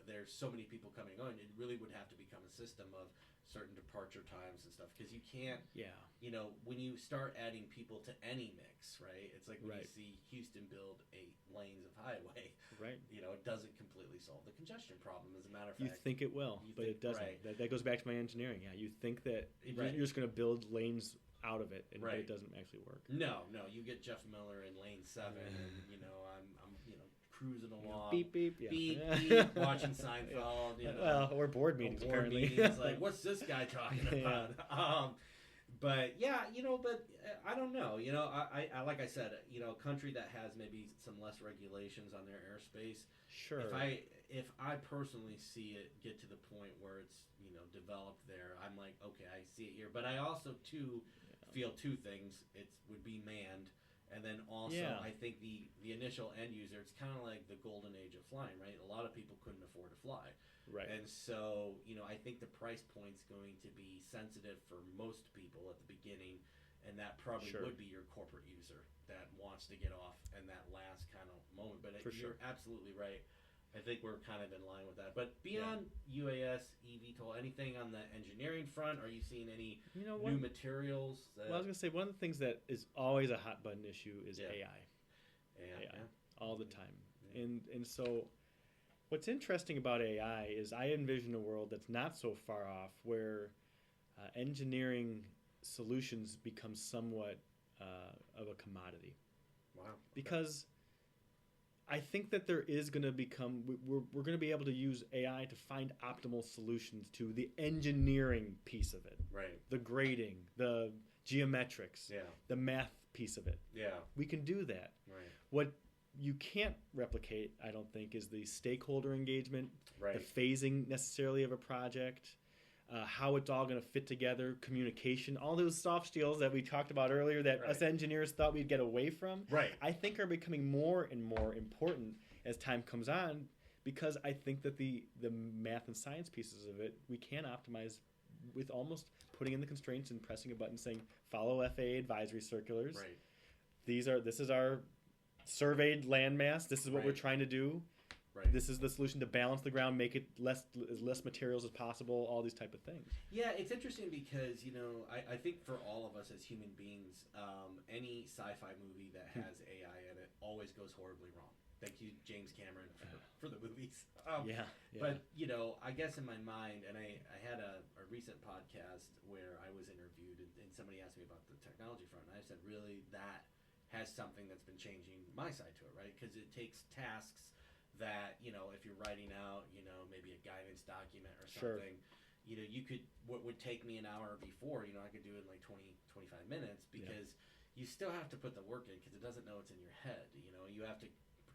there's so many people coming on, it really would have to become a system of certain departure times and stuff, because you can't, when you start adding people to any mix, right? It's like when you see Houston build 8 lanes of highway, it doesn't completely solve the congestion problem. As a matter of fact, you think it will, but it doesn't. Right. That goes back to my engineering. Yeah, you think that you're just going to build lanes out of it, and but it doesn't actually work. No, you get Jeff Miller in lane 7, and I'm cruising along, beep beep, beep, watching Seinfeld. Or board meetings. Board apparently, meetings. Like, what's this guy talking about? But yeah, I don't know. I like I said, a country that has maybe some less regulations on their airspace. Sure. If I personally see it get to the point where it's developed there, I'm like, okay, I see it here. But I also too feel two things. It would be manned, and then also I think the initial end user. It's kind of like the golden age of flying, right? A lot of people couldn't afford to fly. Right. And so, I think the price point's going to be sensitive for most people at the beginning, and that probably would be your corporate user that wants to get off in that last kind of moment. But you're absolutely right. I think we're kind of in line with that. But beyond UAS, eVTOL, anything on the engineering front? Are you seeing any new materials? Well, I was going to say, one of the things that is always a hot button issue is AI. All the time. Yeah. And so what's interesting about AI is I envision a world that's not so far off where engineering solutions become somewhat of a commodity. Wow. Because I think that there is going to become, we're going to be able to use AI to find optimal solutions to the engineering piece of it. Right. The grading, the geometrics, the math piece of it. Yeah. We can do that. Right. What you can't replicate, I don't think, is the stakeholder engagement, right. the phasing necessarily of a project, how it's all going to fit together, communication, all those soft skills that we talked about earlier that us engineers thought we'd get away from, I think are becoming more and more important as time comes on, because I think that the math and science pieces of it, we can optimize with almost putting in the constraints and pressing a button saying, follow FAA advisory circulars. Right. This is our surveyed landmass. This is what we're trying to do. Right. This is the solution to balance the ground, make it less materials as possible, all these type of things. Yeah, it's interesting because, I think for all of us as human beings, any sci-fi movie that has AI in it always goes horribly wrong. Thank you, James Cameron, for the movies. But, I guess in my mind, and I had a recent podcast where I was interviewed and somebody asked me about the technology front, and I said, really, that has something that's been changing my side to it, right? Because it takes tasks that, if you're writing out, maybe a guidance document or something, you could, what would take me an hour before, I could do it in like 20, 25 minutes because you still have to put the work in because it doesn't know it's in your head. You have to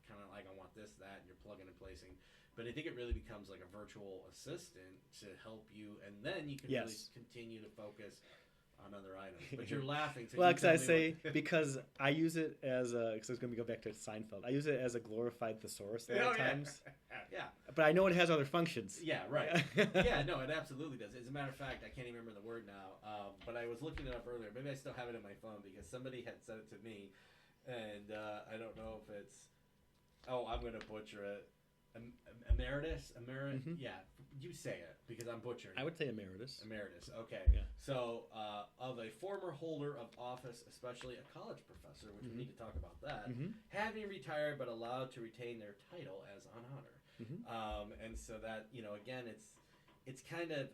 kind of like, I want this, that, and you're plugging and placing. But I think it really becomes like a virtual assistant to help you, and then you can really continue to focus on other items. But you're laughing. So well, because I use it as because I was going to go back to Seinfeld. I use it as a glorified thesaurus a lot of times. Yeah. But I know it has other functions. Yeah, right. Yeah, no, it absolutely does. As a matter of fact, I can't even remember the word now, but I was looking it up earlier. Maybe I still have it in my phone because somebody had said it to me, and I don't know if it's... Oh, I'm going to butcher it. Emeritus? Yeah, you say it because I'm butchering it. I would say emeritus. Emeritus, okay. Yeah. So, of a former holder of office, especially a college professor, which we need to talk about that, having retired but allowed to retain their title as on honor. And so that, again, it's kind of,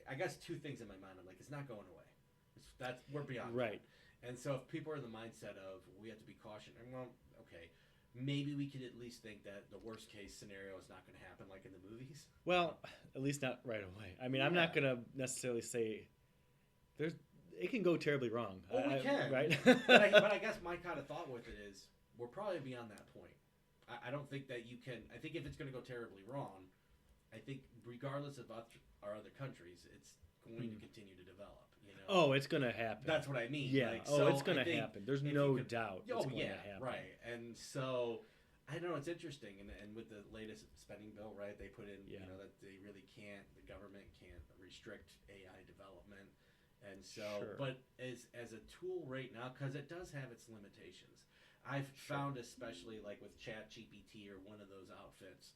I guess two things in my mind. I'm like, it's not going away. We're beyond that. And so if people are in the mindset of, we have to be cautious, well, okay, maybe we could at least think that the worst case scenario is not going to happen like in the movies. Well, at least not right away. I mean, I'm not going to necessarily say it can go terribly wrong. Well, we can. Right? but I guess my kind of thought with it is we're probably beyond that point. I don't think that you can. I think if it's going to go terribly wrong, I think regardless of our other countries, it's going to continue to develop. Oh, it's going to happen. That's what I mean. Yeah. It's going to happen. There's no doubt. Oh, it's going to happen. Right. And so, I don't know. It's interesting. And with the latest spending bill, right, they put in, that they really can't, the government can't restrict AI development. And so, but as a tool right now, because it does have its limitations, I've found especially like with ChatGPT or one of those outfits,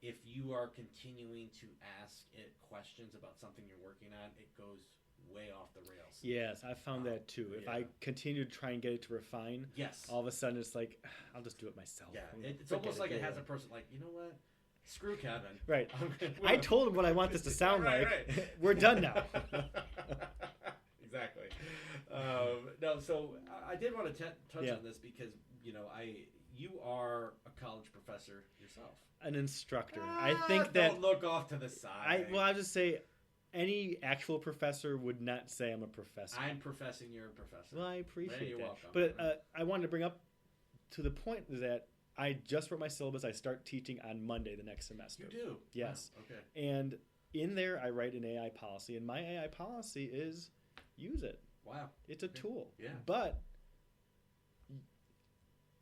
if you are continuing to ask it questions about something you're working on, it goes way off the rails. Yes, I found that too. If I continue to try and get it to refine, all of a sudden it's like, I'll just do it myself. Yeah, it's almost like it has a person like, you know what? Screw Kevin. Right. I told him what I want this to sound like. We're done now. Exactly. No, so I did want to touch on this because, you are a college professor yourself. An instructor. I think that... Don't look off to the side. I'll just say... any actual professor would not say I'm a professor. I'm professing you're a professor. Well, I appreciate you're that. welcome. But I wanted to bring up to the point that I just wrote my syllabus. I start teaching on Monday the next semester. You do? Yes. Wow. Okay. And in there, I write an AI policy, and my AI policy is use it. Wow. It's a tool. Yeah. But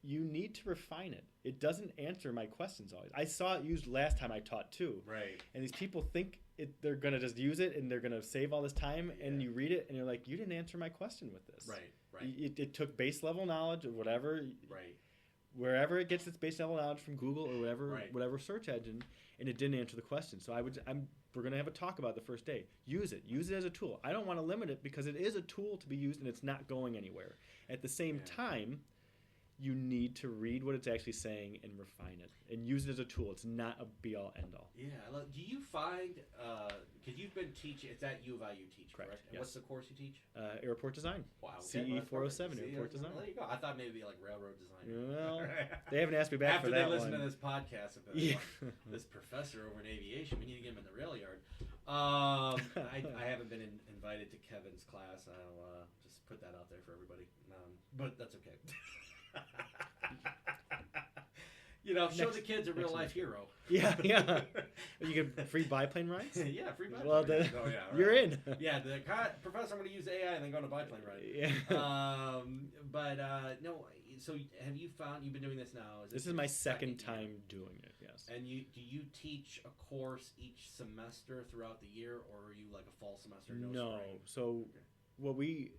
you need to refine it. It doesn't answer my questions always. I saw it used last time I taught too. Right. And these people think they're going to just use it and they're going to save all this time, and you read it and you're like, you didn't answer my question with this. Right. Right. It took base level knowledge or whatever. Right. Wherever it gets its base level knowledge from Google or Right. whatever search engine, and it didn't answer the question. So we're going to have a talk about it the first day. Use it as a tool. I don't want to limit it because it is a tool to be used and it's not going anywhere. At the same time, you need to read what it's actually saying and refine it and use it as a tool. It's not a be-all, end-all. Yeah. Do you find, because you've been teaching, it's at U of I you teach, correct? And yes. what's the course you teach? Airport design. Wow. CE 407, airport design. There you go. I thought maybe like railroad design. Well, they haven't asked me back After for that they listen one. to this podcast, if Yeah. this professor over in aviation, we need to get him in the rail yard. I haven't been invited to Kevin's class. I'll just put that out there for everybody. But that's okay. Show the kids a real life hero. Yeah. You get free biplane rides? Yeah, free biplane well, rides. Oh, yeah, right. You're in. Yeah, professor, I'm going to use AI and then go on a biplane ride. Yeah. No, so have you found, you've been doing this now? This is my second time doing it, yes. And do you teach a course each semester throughout the year, or are you like a fall semester? No. Spring? So what we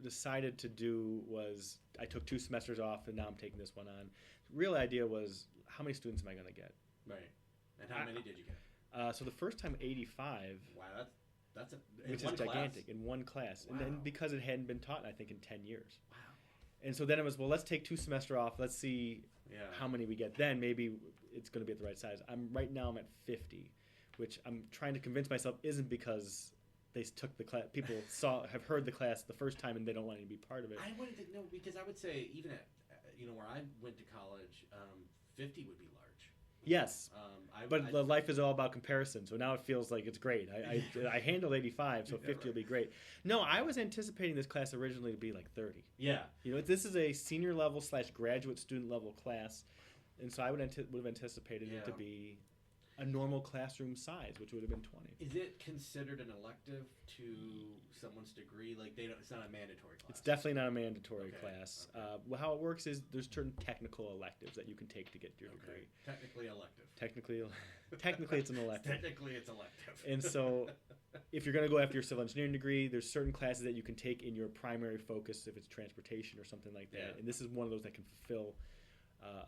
decided to do was I took 2 semesters off and now I'm taking this one on. The real idea was how many students am I going to get? Right. And how many did you get? So the first time 85. Wow, that's which is gigantic in one class. Wow. And then because it hadn't been taught, I think, in 10 years. Wow. And so then it was, well, let's take 2 semesters off. Let's see how many we get. Then maybe it's going to be at the right size. Right now I'm at 50, which I'm trying to convince myself isn't because they took the class. People have heard the class the first time and they don't want to be part of it. I wanted to know because I would say even at where I went to college, 50 would be large. Yes, but the life is all about comparison. So now it feels like it's great. I handled 85, so 50 will be great. No, I was anticipating this class originally to be like 30. Yeah. This is a senior level / graduate student level class, and so I would have anticipated it to be a normal classroom size, which would have been 20. Is it considered an elective to someone's degree? Like it's not a mandatory class. It's definitely not a mandatory class. Okay. How it works is there's certain technical electives that you can take to get your degree. Technically elective. Technically it's an elective. Technically it's elective. And so if you're going to go after your civil engineering degree, there's certain classes that you can take in your primary focus if it's transportation or something like that. Yeah. And this is one of those that can fulfill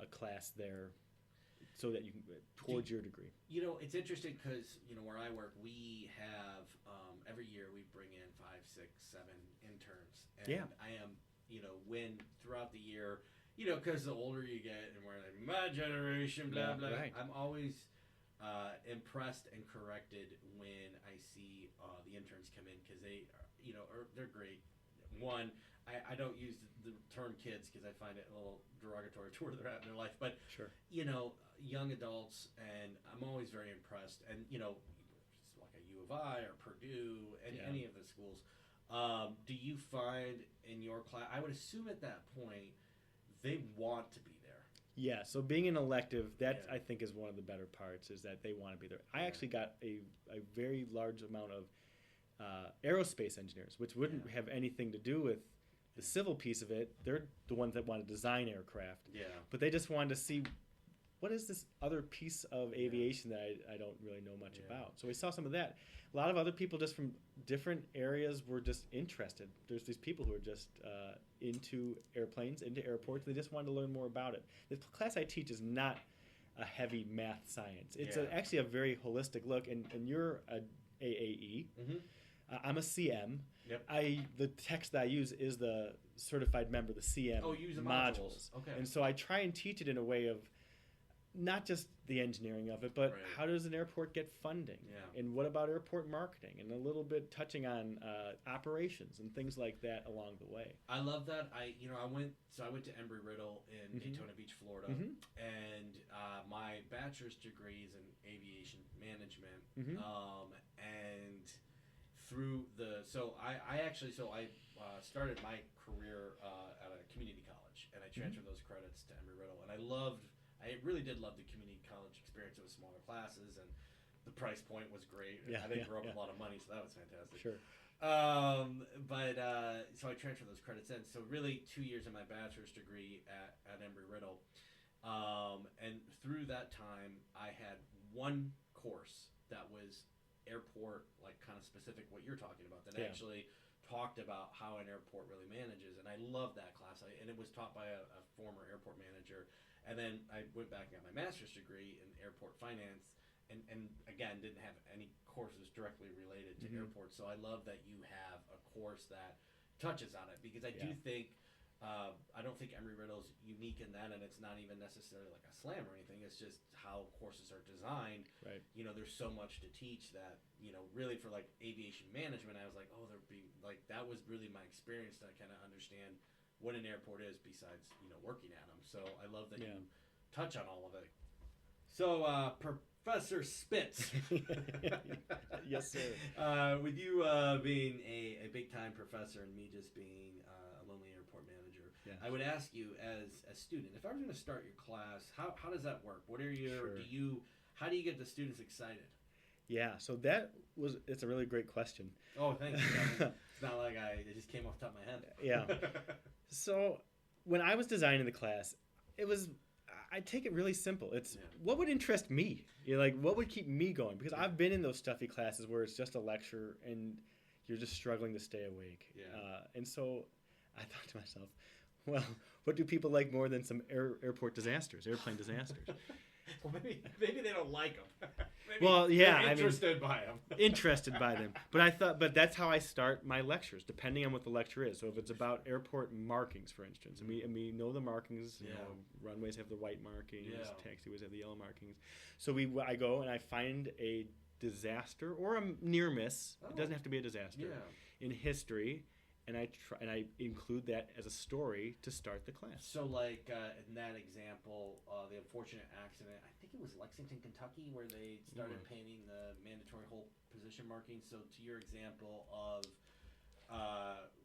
a class there so that you can towards your degree. It's interesting because where I work, we have every year we bring in 5, 6, 7 interns, and I am when throughout the year because the older you get and we're like my generation blah blah, right. I'm always impressed and corrected when I see the interns come in because they they're great. One, I don't use the term kids because I find it a little derogatory to where they're at in their life, but sure. Young adults, and I'm always very impressed. And like a U of I or Purdue, and any of the schools. Do you find in your class? I would assume at that point they want to be there. Yeah. So being an elective, that I think is one of the better parts is that they want to be there. I actually got a very large amount of aerospace engineers, which wouldn't have anything to do with the civil piece of it. They're the ones that want to design aircraft. Yeah. But they just wanted to see what is this other piece of aviation that I don't really know much about. So we saw some of that. A lot of other people just from different areas were just interested. There's these people who are just into airplanes, into airports. They just wanted to learn more about it. The class I teach is not a heavy math science. It's actually a very holistic look. And you're a AAE. Mm-hmm. I'm a CM. Yep. The text that I use is the certified member, the CM you use the modules. Okay. And so I try and teach it in a way of not just the engineering of it, but how does an airport get funding? Yeah. And what about airport marketing? And a little bit touching on operations and things like that along the way. I love that. I went to Embry-Riddle in Daytona Beach, Florida, and my bachelor's degree is in aviation management. And So I started my career at a community college, and I transferred those credits to Embry-Riddle, and I really did love the community college experience. It was smaller classes, and the price point was great. I didn't grow up with a lot of money, so that was fantastic. Sure. So I transferred those credits in. So really 2 years in my bachelor's degree at Embry-Riddle. And through that time, I had one course that was airport, like kind of specific what you're talking about, that actually talked about how an airport really manages. And I loved that class. And it was taught by a former airport manager. And then I went back and got my master's degree in airport finance. And again, didn't have any courses directly related to airports. So I love that you have a course that touches on it, because I do think, I don't think Embry-Riddle's unique in that, and it's not even necessarily like a slam or anything. It's just how courses are designed. Right. You know, there's so much to teach that, you know, really for like aviation management, I was like, oh, there'd be like, that was really my experience to kind of understand what an airport is besides, you know, working at them. So I love that you touch on all of it. So, Professor Spitz. Yes, sir. With you being a big-time professor and me just being a lonely airport manager, I would ask you as a student, if I was going to start your class, how does that work? What are your how do you get the students excited? Yeah, so it's a really great question. Oh, thank you. It's not like it just came off the top of my head. Yeah. So when I was designing the class, I take it really simple. It's what would interest me? You're like, what would keep me going? Because I've been in those stuffy classes where it's just a lecture and you're just struggling to stay awake. Yeah. And so I thought to myself, well, what do people like more than some airplane disasters? Well, maybe they don't like them. Well, yeah, interested by them. Interested by them. But that's how I start my lectures, depending on what the lecture is. So if it's about airport markings, for instance, and we know the markings. You know, runways have the white markings, taxiways have the yellow markings. So I go and I find a disaster or a near miss. It doesn't have to be a disaster in history. And I include that as a story to start the class. So, like in that example, the unfortunate accident, I think it was Lexington, Kentucky, where they started painting the mandatory hole position markings. So, to your example of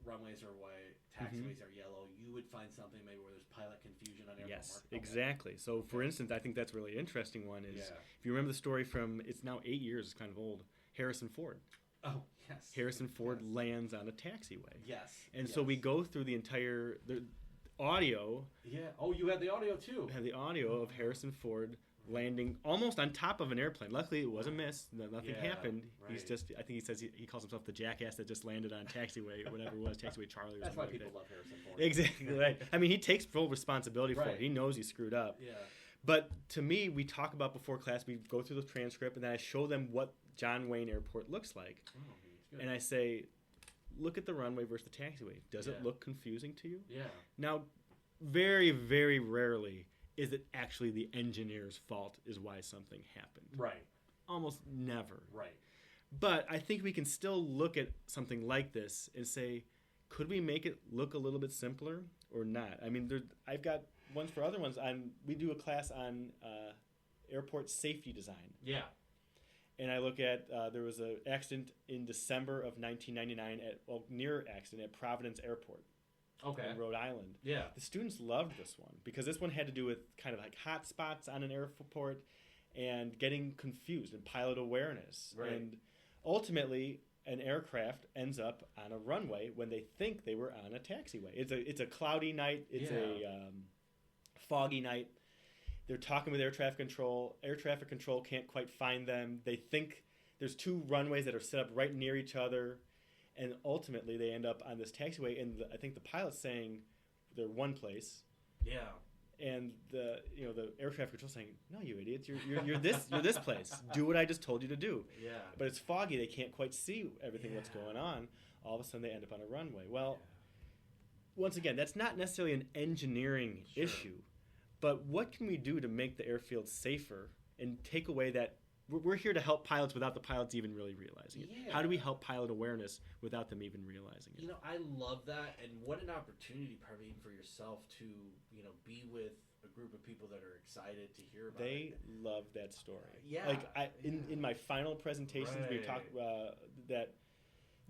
runways are white, taxiways are yellow, you would find something maybe where there's pilot confusion on airport markings. Yes, exactly. So, for instance, I think that's a really interesting one is if you remember the story from, it's now 8 years, it's kind of old, Harrison Ford. Oh, yes. Harrison Ford lands on a taxiway. Yes. And so we go through the entire audio. Yeah. Oh, you had the audio too. I had the audio of Harrison Ford landing almost on top of an airplane. Luckily, it was a miss. Nothing happened. Right. He's just, I think he says he calls himself the jackass that just landed on taxiway, or whatever it was, taxiway Charlie or That's something why like people that. love Harrison Ford. Exactly, right. I mean, he takes full responsibility for it. He knows he screwed up. Yeah. But to me, we talk about before class, we go through the transcript, and then I show them what John Wayne Airport looks like. Oh, and I say, look at the runway versus the taxiway. Does it look confusing to you? Yeah. Now, very, very rarely is it actually the engineer's fault is why something happened. Right. Almost never. Right. But I think we can still look at something like this and say, could we make it look a little bit simpler or not? I mean, I've got ones for other ones. We do a class on airport safety design. Yeah. And I look at, there was an accident in December of 1999, near accident at Providence Airport in Rhode Island. Yeah. The students loved this one because this one had to do with kind of like hot spots on an airport and getting confused and pilot awareness. Right. And ultimately, an aircraft ends up on a runway when they think they were on a taxiway. It's a cloudy night. It's a foggy night. They're talking with air traffic control. Air traffic control can't quite find them. They think there's two runways that are set up right near each other. And ultimately, they end up on this taxiway. And I think the pilot's saying they're one place. Yeah. And the air traffic control saying, no, you idiots, you're this place. Do what I just told you to do. Yeah. But it's foggy. They can't quite see everything what's going on. All of a sudden, they end up on a runway. Well, once again, that's not necessarily an engineering issue. But what can we do to make the airfield safer and take away that we're here to help pilots without the pilots even really realizing it? Yeah. How do we help pilot awareness without them even realizing it? You know, I love that, and what an opportunity probably for yourself to, be with a group of people that are excited to hear about it. They love that story. Yeah. Like in my final presentations, we talked that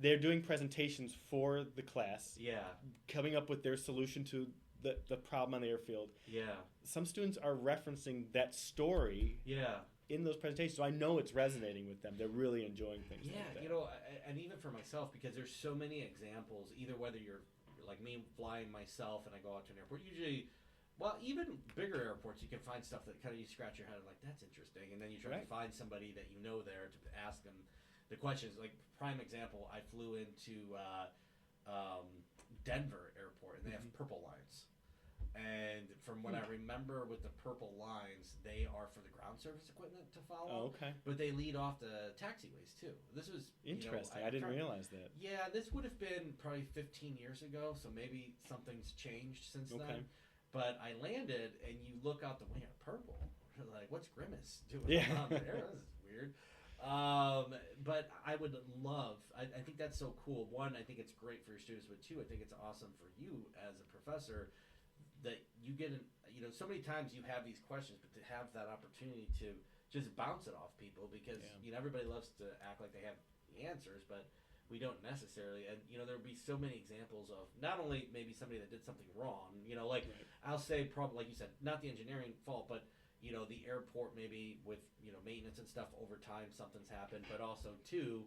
they're doing presentations for the class, Yeah. coming up with their solution to the problem on the airfield. Yeah. Some students are referencing that story Yeah. in those presentations, so I know it's resonating with them. They're really enjoying things Yeah, like that. you know, and even for myself, because there's so many examples, either whether you're like me flying myself and I go out to an airport, usually, well, even bigger airports, you can find stuff that kind of you scratch your head and like, that's interesting. And then you try to find somebody that you know there to ask them the questions. Like, prime example, I flew into Denver airport and they have purple lines. And from what I remember with the purple lines, they are for the ground service equipment to follow. Oh, okay. But they lead off the taxiways too. This was Interesting. I didn't realize that. Yeah, this would have been probably 15 years ago, so maybe something's changed since then. But I landed, and you look out the window, purple. Like, what's Grimace doing around there? This is weird. But I would love, I think that's so cool. One, I think it's great for your students, but two, I think it's awesome for you as a professor that you get, so many times you have these questions, but to have that opportunity to just bounce it off people because, everybody loves to act like they have the answers, but we don't necessarily. And, there would be so many examples of not only maybe somebody that did something wrong, I'll say probably, like you said, not the engineering fault, but, the airport maybe with, maintenance and stuff over time, something's happened, but also too,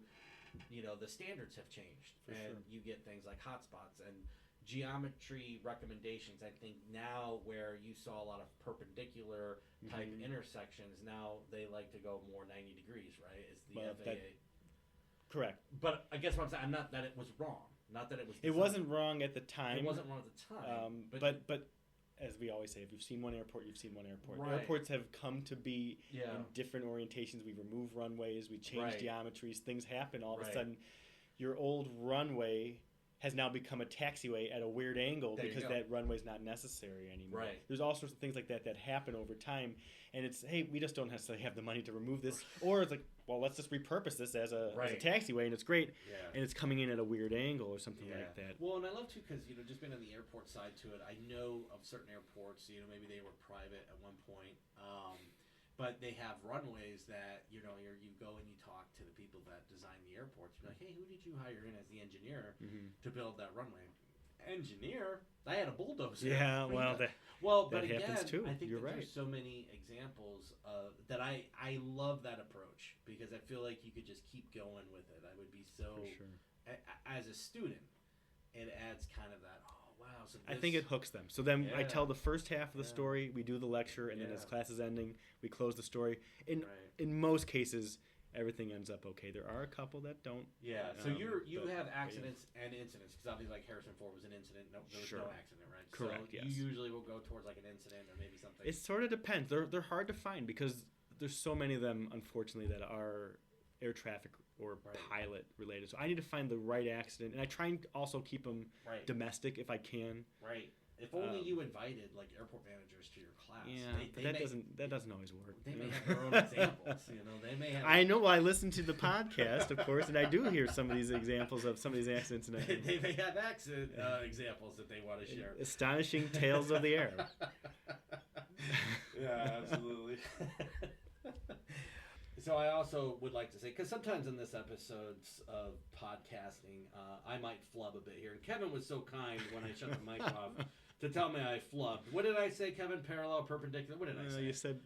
the standards have changed you get things like hotspots and geometry recommendations. I think now where you saw a lot of perpendicular type intersections, now they like to go more 90 degrees, right? Is the FAA. Correct. But I guess what I'm saying, not that it was wrong. Not that it was designed. It wasn't wrong at the time. It wasn't wrong at the time. But as we always say, if you've seen one airport, you've seen one airport. Right. Airports have come to be in different orientations. We remove runways. We change geometries. Things happen. All of a sudden, your old runway has now become a taxiway at a weird angle because that runway's not necessary anymore. Right. There's all sorts of things like that happen over time, and it's, hey, we just don't necessarily have the money to remove this, or it's like, well, let's just repurpose this as a taxiway, and it's great, and it's coming in at a weird angle or something like that. Well, and I love too because just being on the airport side to it, I know of certain airports, maybe they were private at one point. But they have runways that, you go and you talk to the people that design the airports. You're like, hey, who did you hire in as the engineer to build that runway? Engineer? I had a bulldozer. Yeah, well, but again, happens too. I think You're right. There's so many examples that I love that approach because I feel like you could just keep going with it. I would be so, for sure. As a student, it adds kind of that, wow. So I think it hooks them. So then I tell the first half of the story, we do the lecture, and then as class is ending, we close the story. In most cases, everything ends up okay. There are a couple that don't. Yeah, so you have accidents and incidents, because obviously like Harrison Ford was an incident. No, there was no accident, right? Correct, so you usually will go towards like an incident or maybe something. It sort of depends. They're hard to find because there's so many of them, unfortunately, that are air traffic or pilot related. So I need to find the right accident, and I try and also keep them domestic if I can. Right. If only you invited like airport managers to your class. Yeah, that doesn't always work. They may have their own examples. They may have. I know. Well, I listen to the podcast, of course, and I do hear some of these examples of some of these accidents. And they may have accident examples that they want to share. Astonishing tales of the air. Yeah, absolutely. So I also would like to say, because sometimes in this episodes of podcasting, I might flub a bit here. And Kevin was so kind when I shut the mic off to tell me I flubbed. What did I say, Kevin? Parallel, perpendicular? What did I say? You said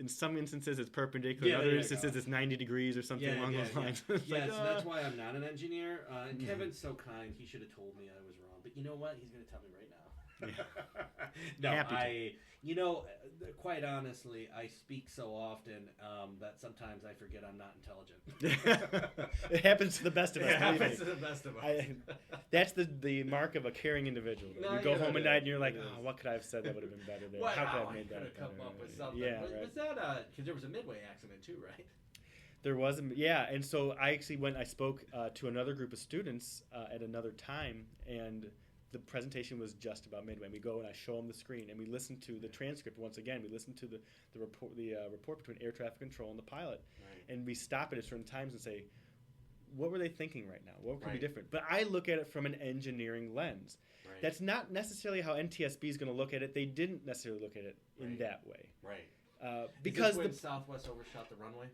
in some instances it's perpendicular. In other instances it's 90 degrees or something along those lines. So that's why I'm not an engineer. And Kevin's so kind. He should have told me I was wrong. But you know what? He's going to tell me right now. No, quite honestly, I speak so often that sometimes I forget I'm not intelligent. It happens to the best of us. It happens to the best of us. That's the mark of a caring individual. You go home at night and you're like, oh, what could I have said that would have been better there? How could I have made that better? Come up with something. Yeah, was that because there was a Midway accident too, right? There was, and so I actually I spoke to another group of students at another time, and the presentation was just about Midway. We go and I show them the screen, and we listen to the transcript once again. We listen to the report between air traffic control and the pilot, and we stop it at certain times and say, what were they thinking right now? What could be different? But I look at it from an engineering lens. Right. That's not necessarily how NTSB is going to look at it. They didn't necessarily look at it in that way. Right. Because is this when Southwest overshot the runway?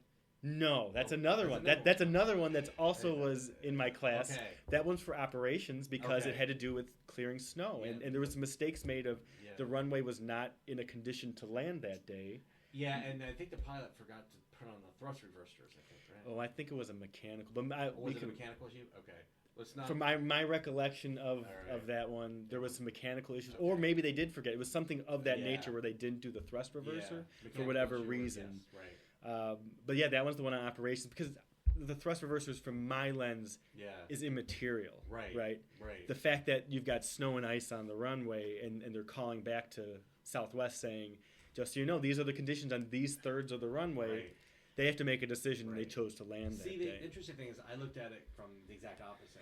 No, that's Oh, another that's one. another That's another one that's also Okay. was in my class. Okay. That one's for operations because it Okay. had to do with clearing snow, Yeah. and there was mistakes made of Yeah. the runway was not in a condition to land that day. Yeah, and I think the pilot forgot to put on the thrust reversers. I think, right? Oh, I think it was a mechanical, but Or we was it a can. mechanical issue? Okay, let's not. From my recollection of, All right. of that one, there was some mechanical issues, Okay. or maybe they did forget. It was something of that Yeah. nature where they didn't do the thrust Yeah, reverser for mechanical whatever issue, reason. Yes, right. But yeah, that one's the one on operations because the thrust reversers, from my lens, Yeah. is immaterial. Right. Right. Right. The fact that you've got snow and ice on the runway and they're calling back to Southwest saying, just so you know, these are the conditions on these thirds of the runway. Right. They have to make a decision, and they Right. chose to land See, that the day. interesting thing is, I looked at it from the exact opposite.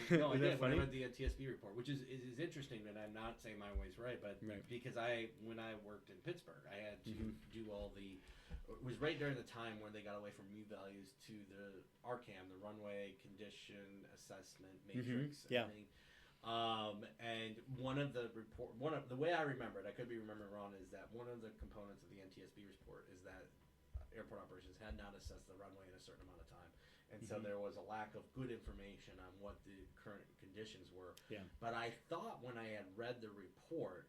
Right? No, I Is that did when I funny? read the TSB report, which is interesting. That I'm not saying my way's right, but Right. because when I worked in Pittsburgh, I had to Mhm. do all the. It was right during the time when they got away from mu values to the RCAM, the runway condition assessment matrix. Yeah. Thing. And one of the way I remember it, I could be remembering wrong, is that one of the components of the NTSB report is that airport operations had not assessed the runway in a certain amount of time. And so Mhm. there was a lack of good information on what the current conditions were. Yeah. But I thought when I had read the report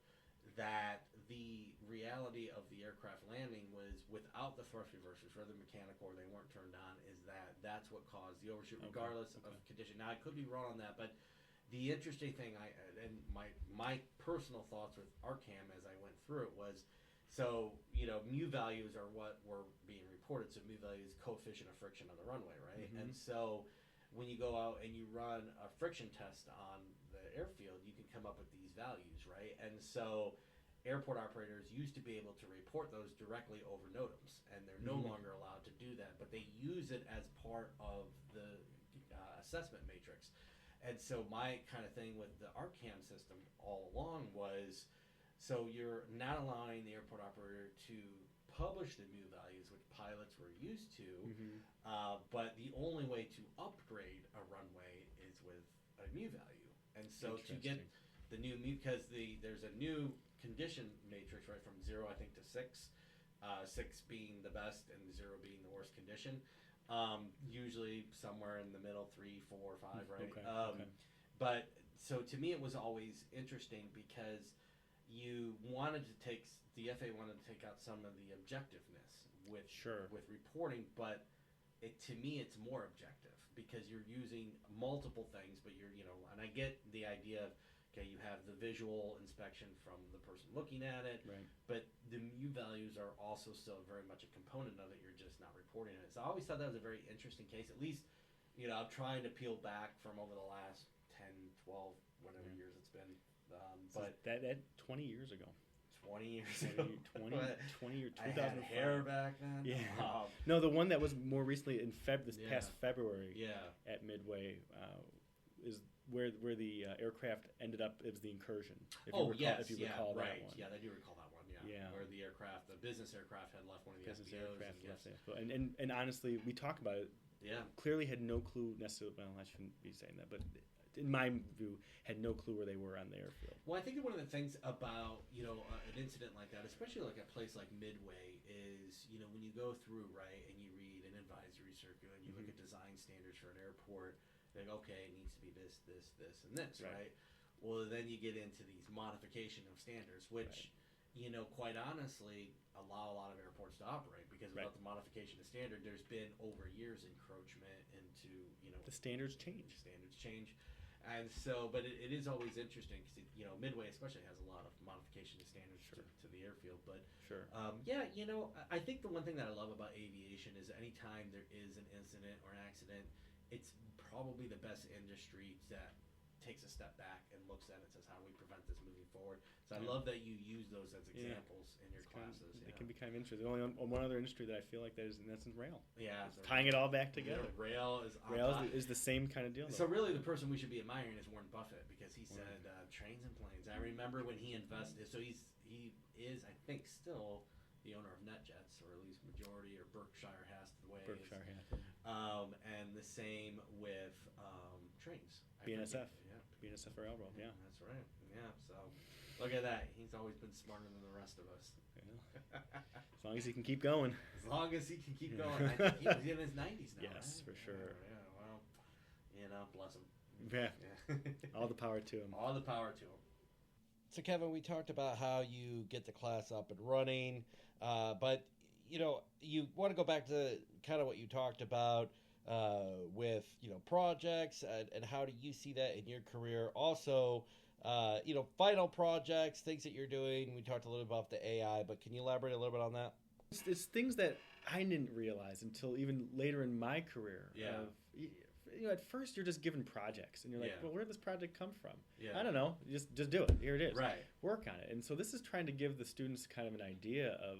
that the reality of the aircraft landing was without the thrust reversers, whether mechanical or they weren't turned on, is that's what caused the overshoot, Okay, regardless okay. of condition. Now I could be wrong on that, but the interesting thing, my personal thoughts with RCAM as I went through it was, so mu values are what were being reported. So mu value is coefficient of friction on the runway, right? Mhm. And so when you go out and you run a friction test on the airfield, you can come up with these values, right? And so airport operators used to be able to report those directly over NOTAMs, and they're no Mhm. longer allowed to do that, but they use it as part of the assessment matrix. And so my kind of thing with the RCAM system all along was, so you're not allowing the airport operator to publish the mu values, which pilots were used to, Mhm. but the only way to upgrade a runway is with a mu value. And so to get Interesting. the new mu, because there's a new condition matrix, right, from 0 I think to 6, 6 being the best and 0 being the worst condition. Usually somewhere in the middle, 3, 4, 5, right? Okay, okay. But so to me, it was always interesting because the FAA wanted to take out some of the objectiveness with Sure. with reporting, but to me, it's more objective because you're using multiple things, but and I get the idea of, okay, you have the visual inspection from the person looking at it, Right. but the mu values are also still very much a component of it. You're just not reporting it. So I always thought that was a very interesting case. At least, I'm trying to peel back from over the last 10, 12, whatever Yeah. years it's been. So But that 20 years ago. 20 years ago. 20 or I had 2005. hair back then. Yeah. Um, No, the one that was more recently in this Yeah. past February yeah. at Midway is where the aircraft ended up. It was the incursion. If you recall right. that one. Yeah, I do recall that one. Yeah. Yeah. Where the business aircraft had left one of the Business SBOs. aircraft And left yes. the SBO. And honestly, we talk about it. Yeah. Clearly had no clue necessarily. Well, I shouldn't be saying that, but in my view, had no clue where they were on the airfield. Well, I think that one of the things about an incident like that, especially like a place like Midway, is when you go through, right, and you read an advisory circular and you look at design standards for an airport, like, okay, it needs to be this, this, this, and this, Right. right? Well, then you get into these modification of standards, which quite honestly allow a lot of airports to operate because without Right. the modification of standard, there's been over years encroachment into The standards change. standards change. And so, but it is always interesting because Midway especially has a lot of modification to standards Sure. to the airfield. But Sure. I think the one thing that I love about aviation is anytime there is an incident or an accident, it's probably the best industry that takes a step back and looks at it and says, how do we prevent this moving forward? So I Yeah. love that you use those as Yeah. examples in your It's kind of- classes. It can be kind of interesting. Only on one other industry that I feel like that is, and that's in rail. Yeah, Tying it all back together. Yeah, rail is on Rail top. is the same kind of deal. So though. really, the person we should be admiring is Warren Buffett because he Warren. said trains and planes. I remember when he invested. So he is, I think, still the owner of NetJets, or at least majority, or Berkshire Hathaway. Berkshire Hathaway. And the same with trains. BNSF. Yeah. BNSF Railroad. Yeah. That's right. Yeah. So, Look at that. He's always been smarter than the rest of us. As long as he can keep going. As long as he can keep going. I think he's in his 90s now. Yes, right? for sure. Yeah, well, bless him. Yeah. All the power to him. All the power to him. So, Kevin, we talked about how you get the class up and running, but you want to go back to kind of what you talked about with projects, and how do you see that in your career? Also, final projects, things that you're doing. We talked a little bit about the AI, but can you elaborate a little bit on that? It's things that I didn't realize until even later in my career. Yeah. At first you're just given projects, and you're like, well, where did this project come from? Yeah. I don't know. Just do it. Here it is. Right. Work on it. And so this is trying to give the students kind of an idea of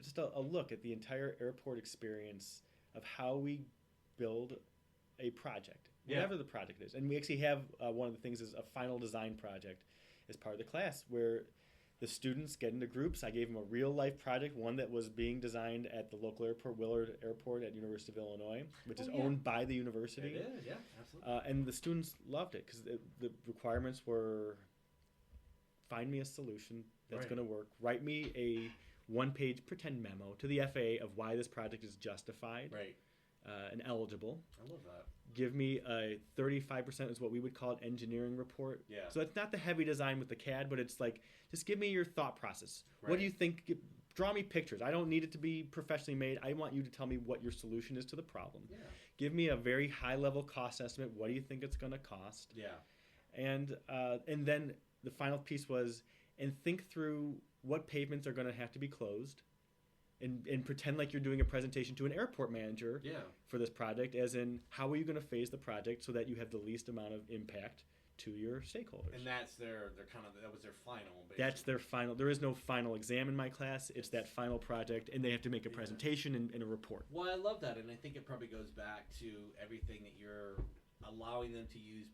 just a look at the entire airport experience of how we build a project, whatever the project is. And we actually have one of the things is a final design project as part of the class where the students get into groups. I gave them a real life project, one that was being designed at the local airport, Willard Airport at University of Illinois, which is owned by the university. It is, yeah, absolutely. And the students loved it because the requirements were find me a solution that's going to work. Write me a one-page pretend memo to the FAA of why this project is justified and eligible. I love that. Give me a 35% is what we would call an engineering report. Yeah. So it's not the heavy design with the CAD, but it's like, just give me your thought process. Right. What do you think? Draw me pictures. I don't need it to be professionally made. I want you to tell me what your solution is to the problem. Yeah. Give me a very high-level cost estimate. What do you think it's going to cost? Yeah. And then the final piece was, and think through what pavements are going to have to be closed. And pretend like you're doing a presentation to an airport manager for this project, as in how are you going to phase the project so that you have the least amount of impact to your stakeholders. And that's their kind of, that was their final. Basically. That's their final. There is no final exam in my class. It's that final project, and they have to make a presentation and a report. Well, I love that, and I think it probably goes back to everything that you're allowing them to use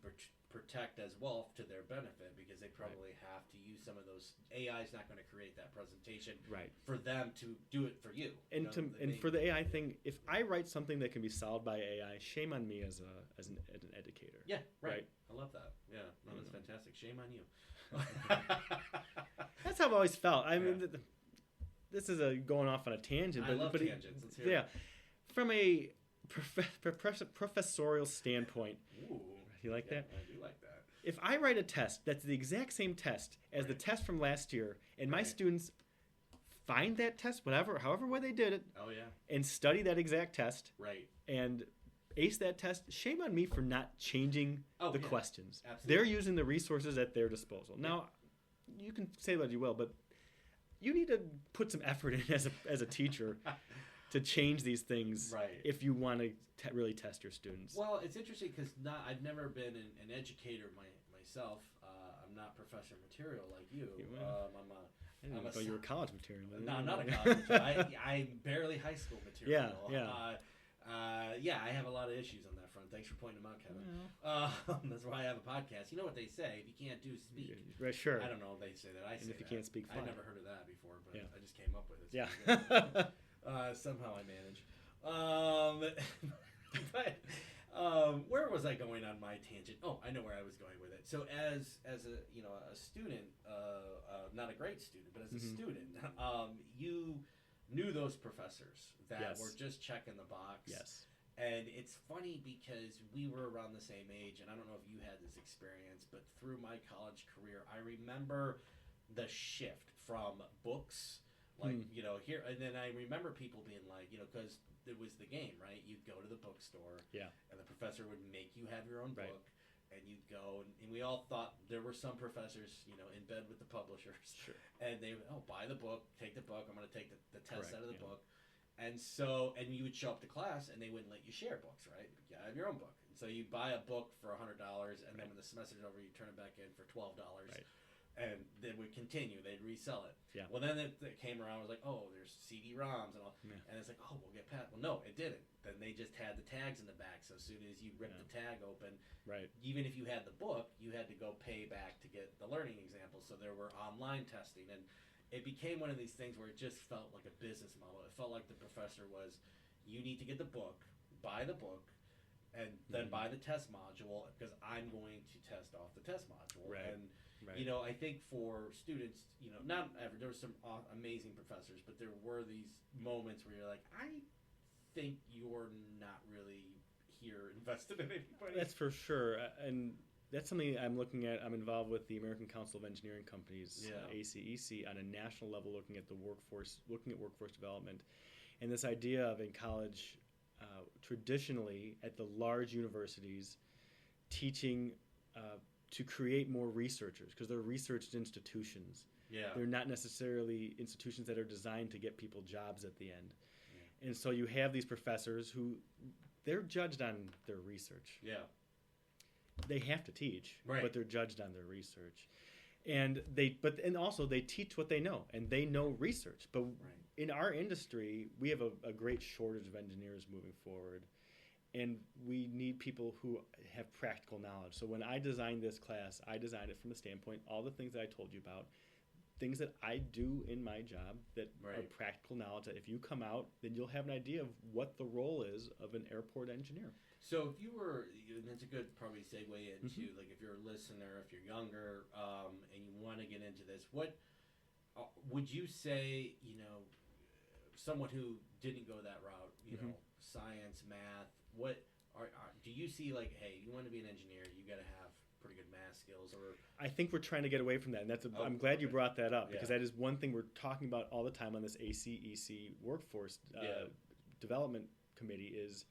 protect as well to their benefit, because they probably have to use some of those. AI is not going to create that presentation for them to do it for you. And for the AI thing, if I write something that can be solved by AI, shame on me as an educator. Yeah, right. I love that. Yeah, no, that's fantastic. Shame on you. That's how I've always felt. I mean, this is going off on a tangent. I love tangents. Let's hear it. From a professorial standpoint. Ooh, you like that? I do like that. If I write a test that's the exact same test as the test from last year, and my students find that test, however way they did it, and study that exact test, and ace that test, shame on me for not changing the questions. Absolutely. They're using the resources at their disposal. Now, you can say what you will, but you need to put some effort in as a teacher to change these things if you want to really test your students. Well, it's interesting because I've never been an educator myself. I'm not professor material like you. You were college material. No, I'm not a college material. I'm barely high school material. I have a lot of issues on that front. Thanks for pointing them out, Kevin. That's why I have a podcast. You know what they say? If you can't do, speak. Right, sure. I don't know if they say that. I say if you that. can't speak, fine. I've never heard of that before, but I just came up with it. Somehow I manage. But where was I going on my tangent? Oh, I know where I was going with it. So as a student, not a great student, but as a student, you knew those professors that were just checking the box. Yes. And it's funny because we were around the same age, and I don't know if you had this experience, but through my college career, I remember the shift from books. Here, and then I remember people being like, because it was the game, right? You'd go to the bookstore, and the professor would make you have your own book, and you'd go, and we all thought there were some professors, in bed with the publishers, and they would, buy the book, take the book, I'm going to take the test out of the book, and you would show up to class, and they wouldn't let you share books, right? You have your own book, and so you buy a book for $100, and then when the semester's over, you turn it back in for $12. And they would continue. They'd resell it. Yeah. Well, then it came around. It was like, there's CD-ROMs and all. Yeah. And it's like, we'll get past. Well, no, it didn't. Then they just had the tags in the back. So as soon as you ripped the tag open, even if you had the book, you had to go pay back to get the learning examples. So there were online testing. And it became one of these things where it just felt like a business model. It felt like the professor was, you need to get the book, buy the book, and then buy the test module because I'm going to test off the test module. Right. And Right. You know, I think for students, you know, not ever, there were some amazing professors, but there were these moments where you're like, I think you're not really here invested in anybody. That's for sure, and that's something I'm looking at. I'm involved with the American Council of Engineering Companies, ACEC, on a national level, looking at workforce development, and this idea of in college, traditionally at the large universities, teaching to create more researchers, because they're research institutions. Yeah. They're not necessarily institutions that are designed to get people jobs at the end. Yeah. And so you have these professors who they're judged on their research. Yeah. They have to teach, right. but they're judged on their research. And also they teach what they know, and they know research. But right. in our industry, we have a great shortage of engineers moving forward. And we need people who have practical knowledge. So when I designed this class, I designed it from the standpoint, all the things that I told you about, things that I do in my job that right. are practical knowledge, that if you come out, then you'll have an idea of what the role is of an airport engineer. So if you were, and that's a good probably segue into, like if you're a listener, if you're younger, and you want to get into this, what would you say, you know, someone who didn't go that route, you know, science, math, what do you see like, hey, you want to be an engineer, you got to have pretty good math skills? Or I think we're trying to get away from that, and I'm glad you brought that up, because that is one thing we're talking about all the time on this ACEC workforce development committee is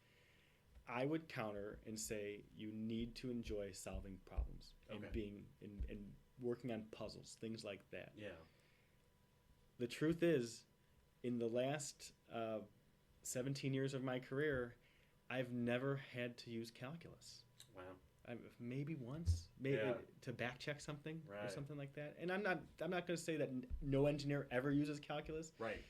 I would counter and say you need to enjoy solving problems and being and working on puzzles, things like that. Yeah. The truth is, in the last 17 years of my career, I've never had to use calculus. Wow. Maybe once, to back check something or something like that. And I'm not going to say that no engineer ever uses calculus. Right.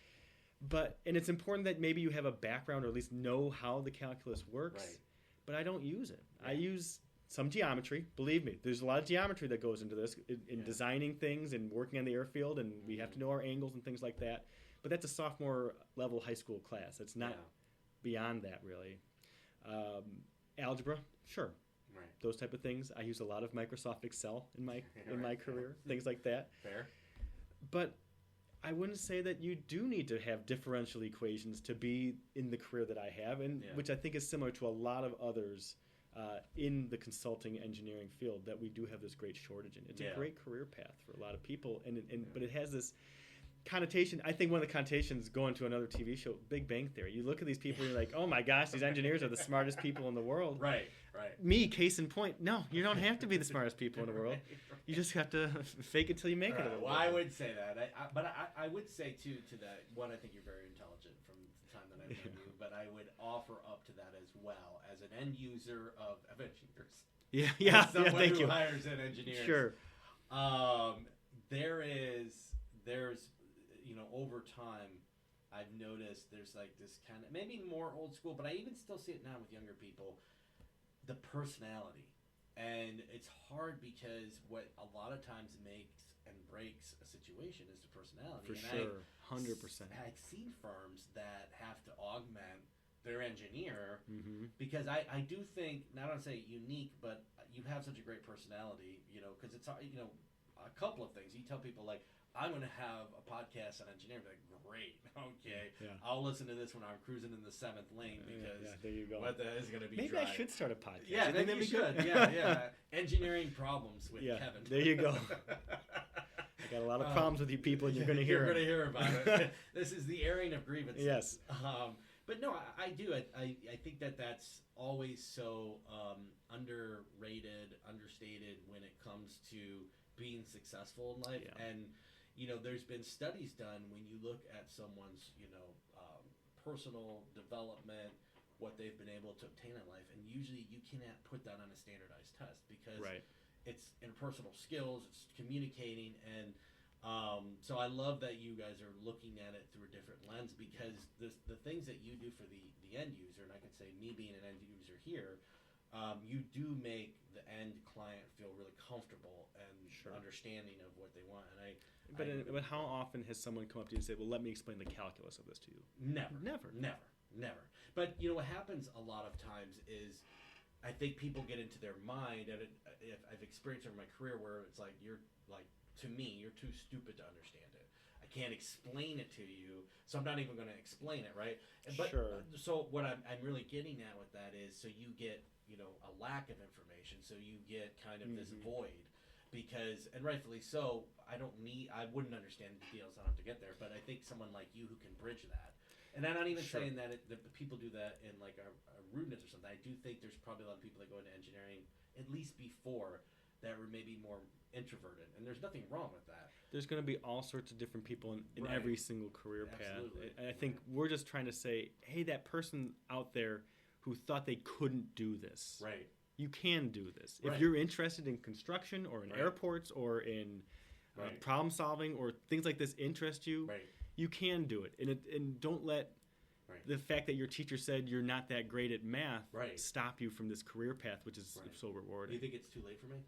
And it's important that maybe you have a background or at least know how the calculus works. Right. But I don't use it. I use some geometry. Believe me, there's a lot of geometry that goes into this in designing things and working on the airfield, and we have to know our angles and things like that. But that's a sophomore level high school class. It's not beyond that, really. Algebra, sure. Right. Those type of things. I use a lot of Microsoft Excel in my career, things like that. Fair. But I wouldn't say that you do need to have differential equations to be in the career that I have, and which I think is similar to a lot of others in the consulting engineering field that we do have this great shortage in. It's a great career path for a lot of people, but it has this connotation. I think one of the connotations going to another TV show, Big Bang Theory. You look at these people and you're like, oh my gosh, these engineers are the smartest people in the world. Right. Me, case in point, no, you don't have to be the smartest people in the world. You just have to fake it till you make it. Well, I would say that. But I would say, too, to that, one, I think you're very intelligent from the time that I've known you, but I would offer up to that as well, as an end user of engineers. As someone who you. hires in engineers. Sure. There's, you know, over time, I've noticed there's like this kind of, maybe more old school, but I even still see it now with younger people, the personality. And it's hard because what a lot of times makes and breaks a situation is the personality. For and sure, 100%. I've seen firms that have to augment their engineer because I do think, not to say unique, but you have such a great personality, you know, because it's, you know, a couple of things. You tell people like, I'm going to have a podcast on engineering. Like, great. Okay. Yeah. I'll listen to this when I'm cruising in the 7th lane because there you go. What the is going to be Maybe dry. I should start a podcast. Yeah, maybe you should. Engineering problems with Kevin. There you go. I got a lot of problems with you people, and you're going to hear You're going to hear about it. This is the airing of grievances. Yes. But no, I do. I think that's always so underrated, understated when it comes to being successful in life. And you know, there's been studies done when you look at someone's, you know, personal development, what they've been able to obtain in life, and usually you cannot put that on a standardized test because it's interpersonal skills, it's communicating, and so I love that you guys are looking at it through a different lens because the things that you do for the end user, and I can say me being an end user here, you do make the end client feel really comfortable and understanding of what they want. And But how often has someone come up to you and said, well, let me explain the calculus of this to you? Never. But, you know, what happens a lot of times is I think people get into their mind, and I've experienced it in my career where it's like to me, you're too stupid to understand it. I can't explain it to you, so I'm not even going to explain it, right? But Sure. So what I'm really getting at with that is, so you get a lack of information, so you get kind of this void. Because, and rightfully so, I wouldn't understand the details. I don't have to get there, but I think someone like you who can bridge that. And I'm not even saying that that people do that in like a rudeness or something. I do think there's probably a lot of people that go into engineering, at least before, that were maybe more introverted. And there's nothing wrong with that. There's going to be all sorts of different people in every single career path. And I think we're just trying to say, hey, that person out there who thought they couldn't do this. Right. You can do this. Right. If you're interested in construction or in airports or in problem solving or things like this interest you, you can do it. And don't let the fact that your teacher said you're not that great at math stop you from this career path, which is so rewarding. Do you think it's too late for me?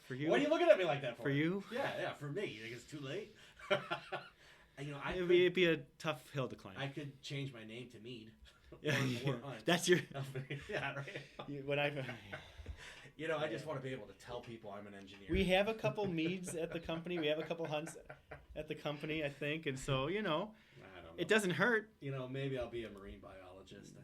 For you? What are you looking at me like that for? For you? Yeah, for me. You think it's too late? It'd be a tough hill to climb. I could change my name to Mead. Or Hunt. That's your... Yeah, right. When I just want to be able to tell people I'm an engineer. We have a couple Meads at the company. We have a couple Hunts at the company, I think. And so, I don't know. It doesn't hurt. Maybe I'll be a marine biologist.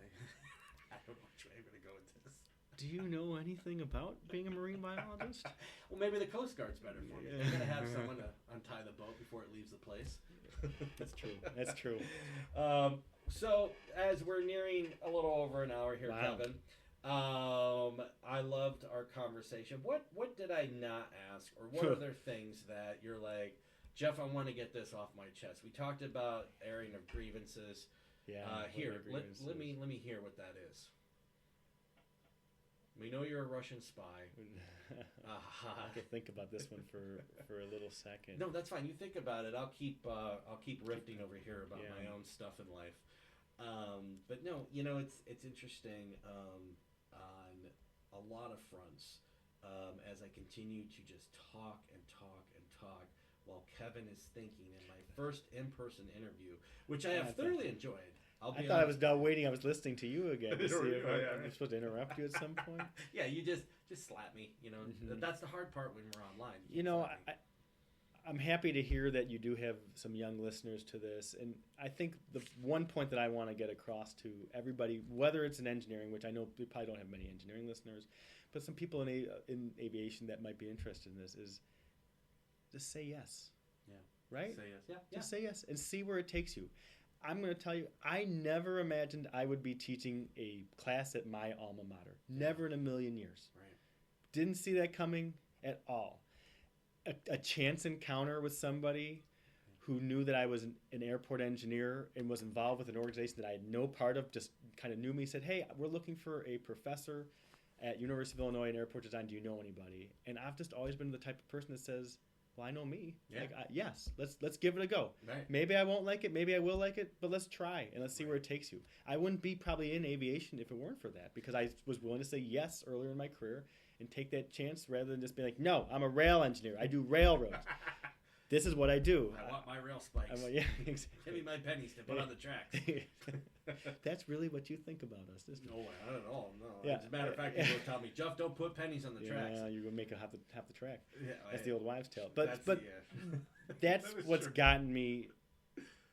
I don't know which way I'm going to go with this. Do you know anything about being a marine biologist? Well, maybe the Coast Guard's better for me. They're going to have someone to untie the boat before it leaves the place. That's true. That's true. So, as we're nearing a little over an hour here, Kevin, I loved our conversation. What did I not ask, or what other things that you're like, Jeff, I want to get this off my chest? We talked about airing of grievances. Yeah. Here, let me hear what that is. We know you're a Russian spy. I could think about this one for a little second. No, that's fine. You think about it. I'll keep riffing over here about my own stuff in life. But no, it's interesting on a lot of fronts as I continue to just talk and talk and talk while Kevin is thinking in my first in-person interview, which I have thoroughly enjoyed. I thought I was now waiting. I was listeting to you again to see if I'm supposed to interrupt you at some point. Yeah, you just slap me. That's the hard part when we're online. I'm happy to hear that you do have some young listeners to this, and I think the one point that I want to get across to everybody, whether it's in engineering, which I know we probably don't have many engineering listeners, but some people in aviation that might be interested in this, is just say yes. Yeah. Right? Say yes. Yeah. Just say yes and see where it takes you. I'm going to tell you, I never imagined I would be teaching a class at my alma mater. Never in a million years. Right. Didn't see that coming at all. A chance encounter with somebody who knew that I was an airport engineer and was involved with an organization that I had no part of, just kind of knew me, said, hey, we're looking for a professor at University of Illinois in airport design. Do you know anybody? And I've just always been the type of person that says, well, I know me. Yeah. Yes, let's give it a go. Right. Maybe I won't like it. Maybe I will like it. But let's try and let's see where it takes you. I wouldn't be probably in aviation if it weren't for that, because I was willing to say yes earlier in my career and take that chance rather than just be like, no, I'm a rail engineer. I do railroads. This is what I do. I want my rail spikes. Yeah, exactly. Give me my pennies to put on the tracks. That's really what you think about us, isn't it? No, not at all. No. Yeah. As a matter of fact, people tell me, Jeff, don't put pennies on the tracks. Yeah, you're gonna make half the track. Yeah, that's the old wives' tale. But that's that's that what's true. gotten me.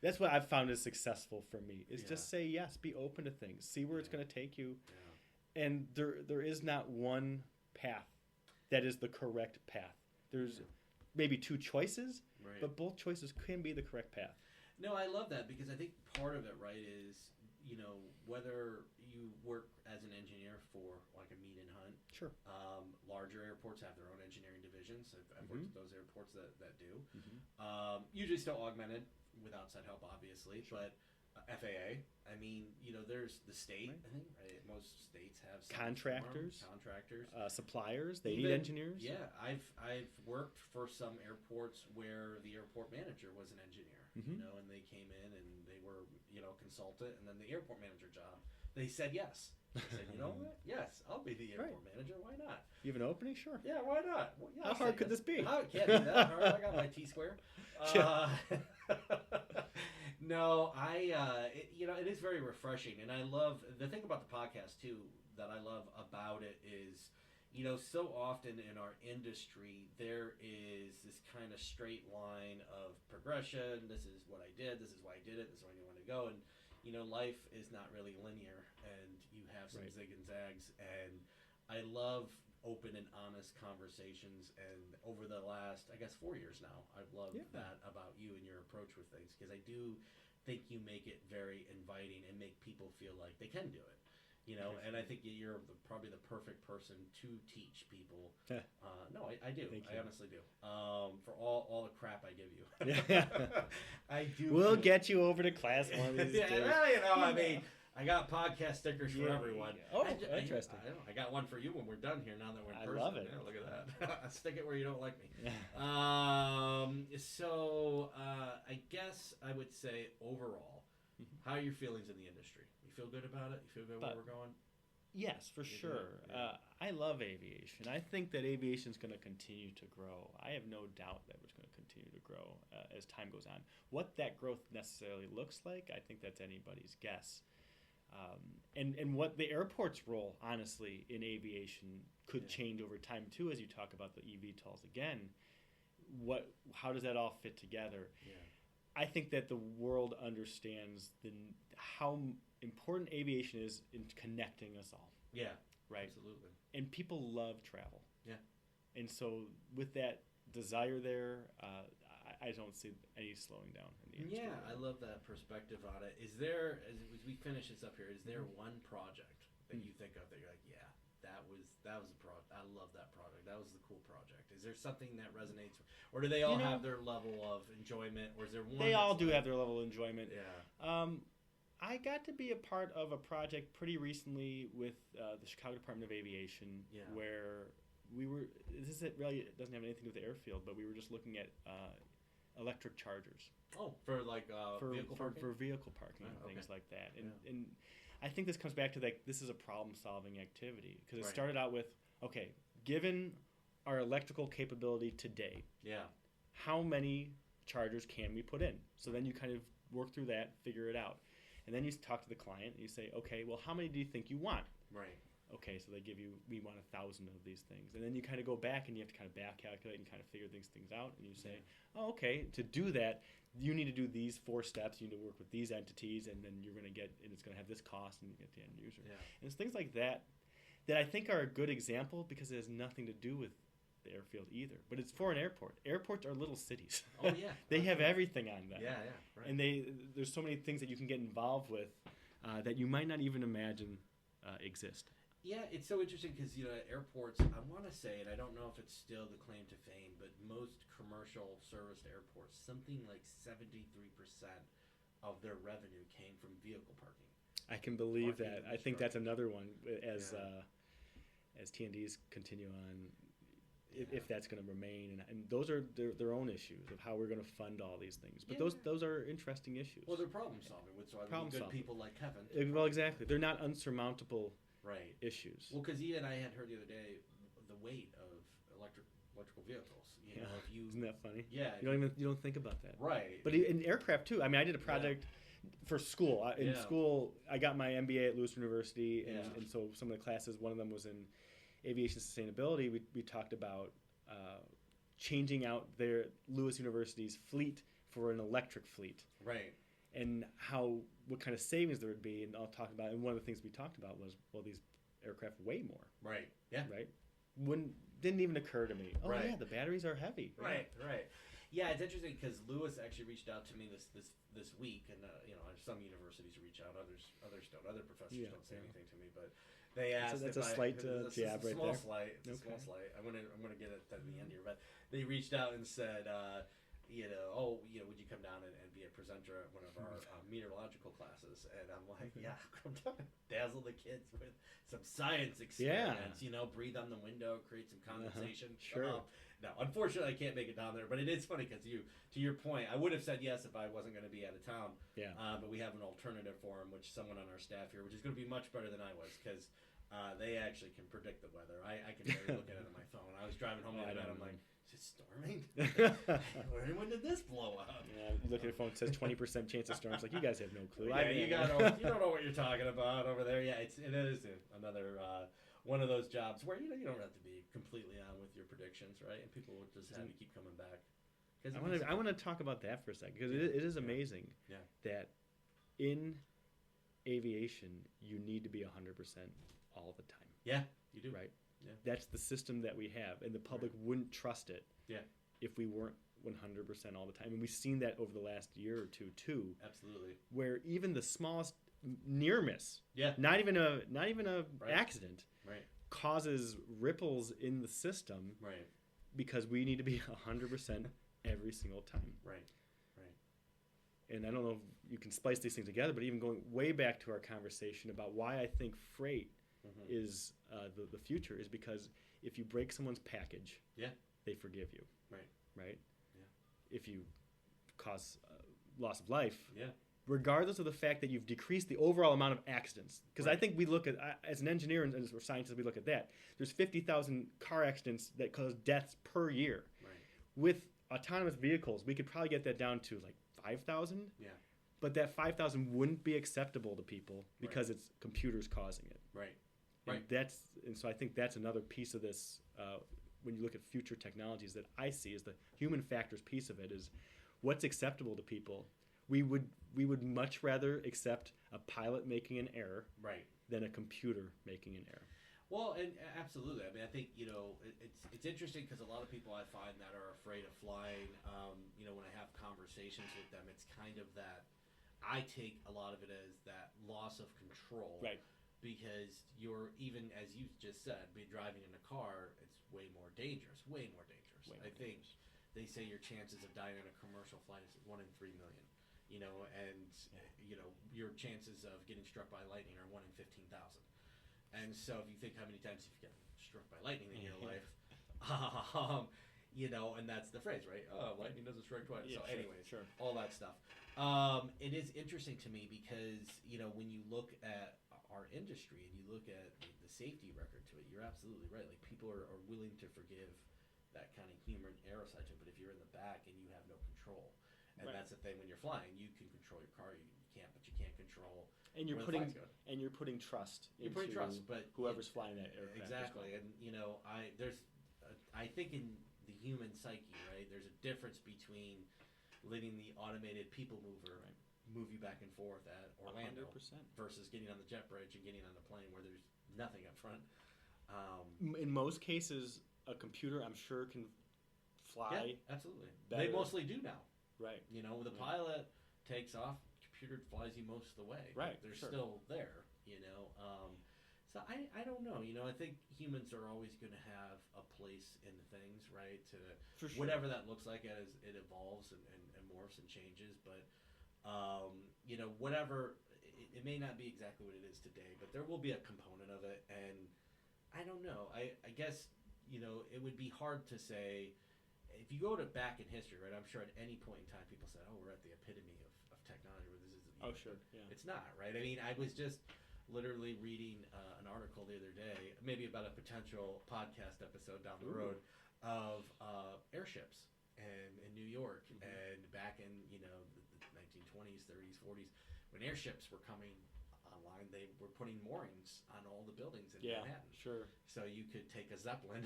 That's what I've found is successful for me. Is just say yes, be open to things, see where it's going to take you, and there is not one path that is the correct path. There's maybe two choices, but both choices can be the correct path. No, I love that, because I think part of it, right, is, whether you work as an engineer for like a Mead and Hunt. Sure. Larger airports have their own engineering divisions. I've worked at those airports that do. Usually still augmented with outside help, obviously, but FAA. I mean, there's the state. I think most states have some contractors, suppliers. They need engineers. Yeah, I've worked for some airports where the airport manager was an engineer. And they came in and they were consultant, and then the airport manager job, they said yes. I said, you know what? Yes, I'll be the airport manager. Why not? You have an opening? Sure. Yeah, why not? Well, How hard could this be? It can't be that hard. I got my T-square. No, it is very refreshing, and I love the thing about the podcast too. that I love about it is, so often in our industry there is this kind of straight line of progression. This is what I did. This is why I did it. This is where I want to go. And life is not really linear, and you have some Right. zig and zags. And I love open and honest conversations. And over the last, I guess, 4 years now, I've loved Yeah. that about you and your approach with things, because I do think you make it very inviting and make people feel like they can do it. And I think you're probably the perfect person to teach people. Yeah. No, I do. Thank I you. honestly do. For all the crap I give you. Yeah. I do. We'll feel- get you over to class one of these yeah, days. well, I mean, I got podcast stickers for Yeah. everyone. Oh, I interesting. I got one for you when we're done here. Now that we're in I person. love it. Yeah, look at that. Stick it where you don't like me. Yeah. So I guess I would say overall, how are your feelings in the industry? You feel good about it? You feel good where we're going? Yes, for You do? sure. Yeah. I love aviation. I think that aviation is going to continue to grow. I have no doubt that it's going to continue to grow as time goes on. What that growth necessarily looks like, I think that's anybody's guess. And what the airport's role, honestly, in aviation could Yeah. change over time too, as you talk about the eVTOLs again. How does that all fit together? Yeah. I think that the world understands how important aviation is in connecting us all, Yeah. right? Absolutely. And people love travel. Yeah. And so with that desire there, I don't see any slowing down in the industry. Yeah, I love that perspective on it. Is there, as we finish this up here, is there one project that you think of that you're like, yeah, that was a project. I love that project. That was the cool project. Is there something that resonates, or do they all have their level of enjoyment, or is there one? They all that's do like- have their level of enjoyment. Yeah. I got to be a part of a project pretty recently with the Chicago Department of Aviation, Yeah. where we were. This is really, it doesn't have anything to do with the airfield, but we were just looking at electric chargers Oh, for like for vehicle parking? for vehicle parking and Oh, okay. things like that. Yeah. And I think this comes back to this is a problem solving activity, because it Right. started out with, okay, given our electrical capability today, Yeah. how many chargers can we put in? So then you kind of work through that, figure it out. And then you talk to the client and you say, okay, well, how many do you think you want? Right. Okay, so they give you, we want 1,000 of these things. And then you kind of go back and you have to kind of back calculate and kind of figure these things out. And you say, oh, okay, to do that, you need to do these 4 steps. You need to work with these entities, and then you're going to get, and it's going to have this cost, and you get the end user. Yeah. And it's things like that that I think are a good example, because it has nothing to do with the airfield either. But it's for an airport. Airports are little cities. Oh yeah. They have everything on them. Yeah. Yeah. Right. And there's so many things that you can get involved with that you might not even imagine exist. Yeah, it's so interesting because at airports, I want to say, and I don't know if it's still the claim to fame, but most commercial serviced airports, something like 73% of their revenue came from vehicle parking. I can believe Parking that. I infrastructure. think that's another one as Yeah. as T&Ds continue on, Yeah. if that's going to remain, and those are their own issues of how we're going to fund all these things. But Yeah. those are interesting issues. Well, they're problem solving, which is why we Problem need good solving. people like Kevin. Well, exactly. They're not unsurmountable Right. issues. Well, because even I had heard the other day the weight of electrical vehicles. You know, if you Isn't that funny? yeah, You don't think about that. right. But in aircraft too. I mean, I did a project for school. In Yeah. school, I got my MBA at Lewis University, and, Yeah. and so some of the classes, one of them was in aviation sustainability. We talked about changing out their Lewis University's fleet for an electric fleet, Right. and what kind of savings there would be. And I'll talk about. And one of the things we talked about was, well, these aircraft weigh more, Right. Yeah. right? Didn't even occur to me. Oh Right. yeah, the batteries are heavy. Right. Yeah, it's interesting because Lewis actually reached out to me this week, and some universities reach out, others don't. Other professors Yeah, don't say yeah. anything to me, but they asked. That's if a I- slight, it's a jab right small there. Slight. It's a Okay. small slight. I'm gonna get it at the end here, but they reached out and said, would you come down and be a presenter at one of our meteorological classes? And I'm like, yeah, come down and dazzle the kids with some science experiments. Breathe on the window, create some condensation. Sure. No, unfortunately, I can't make it down there. But it is funny because to your point, I would have said yes if I wasn't going to be out of town. Yeah. But we have an alternative for them, which someone on our staff here, which is going to be much better than I was because they actually can predict the weather. I can barely look at it on my phone. I was driving home the other night. I'm like, is It's storming. When did this blow up? Yeah, you look at your phone, it says 20% chance of storms. Like, you guys have no clue. Yeah, you don't know what you're talking about over there. Yeah, it is another one of those jobs where you don't have to be completely on with your predictions, right? And people will just have you keep coming back. I want to talk about that for a second, because it is amazing that in aviation you need to be 100% all the time. Yeah, you do. Right? Yeah. That's the system that we have, and the public wouldn't trust it if we weren't 100% all the time. And we've seen that over the last year or two too. Absolutely. Where even the smallest near miss, not even a accident, causes ripples in the system, because we need to be 100% every single time. Right. And I don't know if you can splice these things together, but even going way back to our conversation about why I think freight is the future is because if you break someone's package, they forgive you. Right? Yeah. If you cause loss of life, regardless of the fact that you've decreased the overall amount of accidents. Because I think we look at, as an engineer and as a scientist, we look at that. There's 50,000 car accidents that cause deaths per year. With autonomous vehicles, we could probably get that down to like 5,000. Yeah. But that 5,000 wouldn't be acceptable to people because it's computers causing it. And so I think that's another piece of this. When you look at future technologies that I see is the human factors piece of it is what's acceptable to people. We would much rather accept a pilot making an error than a computer making an error. Well, and absolutely. I mean, I think it's interesting because a lot of people I find that are afraid of flying. When I have conversations with them, it's kind of that. I take a lot of it as that loss of control, because you're, even as you just said, be driving in a car, it's way more dangerous. I think they say your chances of dying on a commercial flight is 1 in 3 million. Your chances of getting struck by lightning are 1 in 15,000. And so if you think how many times you've gotten struck by lightning in your life, and that's the phrase, right? Oh, lightning doesn't strike twice. Yeah, so anyways, all that stuff. It is interesting to me because, when you look at our industry and you look at the safety record to it, you're absolutely right. Like, people are willing to forgive that kind of human error side to it. But if you're in the back and you have no control, and that's the thing when you're flying, you can control your car, but you can't control. And you're putting trust. You're putting trust, but whoever's flying that aircraft. Exactly, and I think in the human psyche, right, there's a difference between letting the automated people mover move you back and forth at Orlando 100%. Versus getting on the jet bridge and getting on the plane where there's nothing up front. In most cases, a computer, I'm sure, can fly. Yeah, absolutely. Better. They mostly do now. Right. The pilot takes off, computer flies you most of the way. Right. They're still there. So I don't know. I think humans are always going to have a place in things, right? Whatever that looks like as it evolves and morphs and changes. But, whatever, it may not be exactly what it is today, but there will be a component of it. And I don't know. I guess, it would be hard to say, if you go back in history, right, I'm sure at any point in time people said, oh, we're at the epitome of technology where this is. Oh, sure. Yeah. It's not, right? I mean, I was just literally reading an article the other day, maybe about a potential podcast episode down the road of airships in New York, and back in the 1920s, 30s, 40s, when airships were coming online, they were putting moorings on all the buildings in Manhattan. Sure. So you could take a Zeppelin,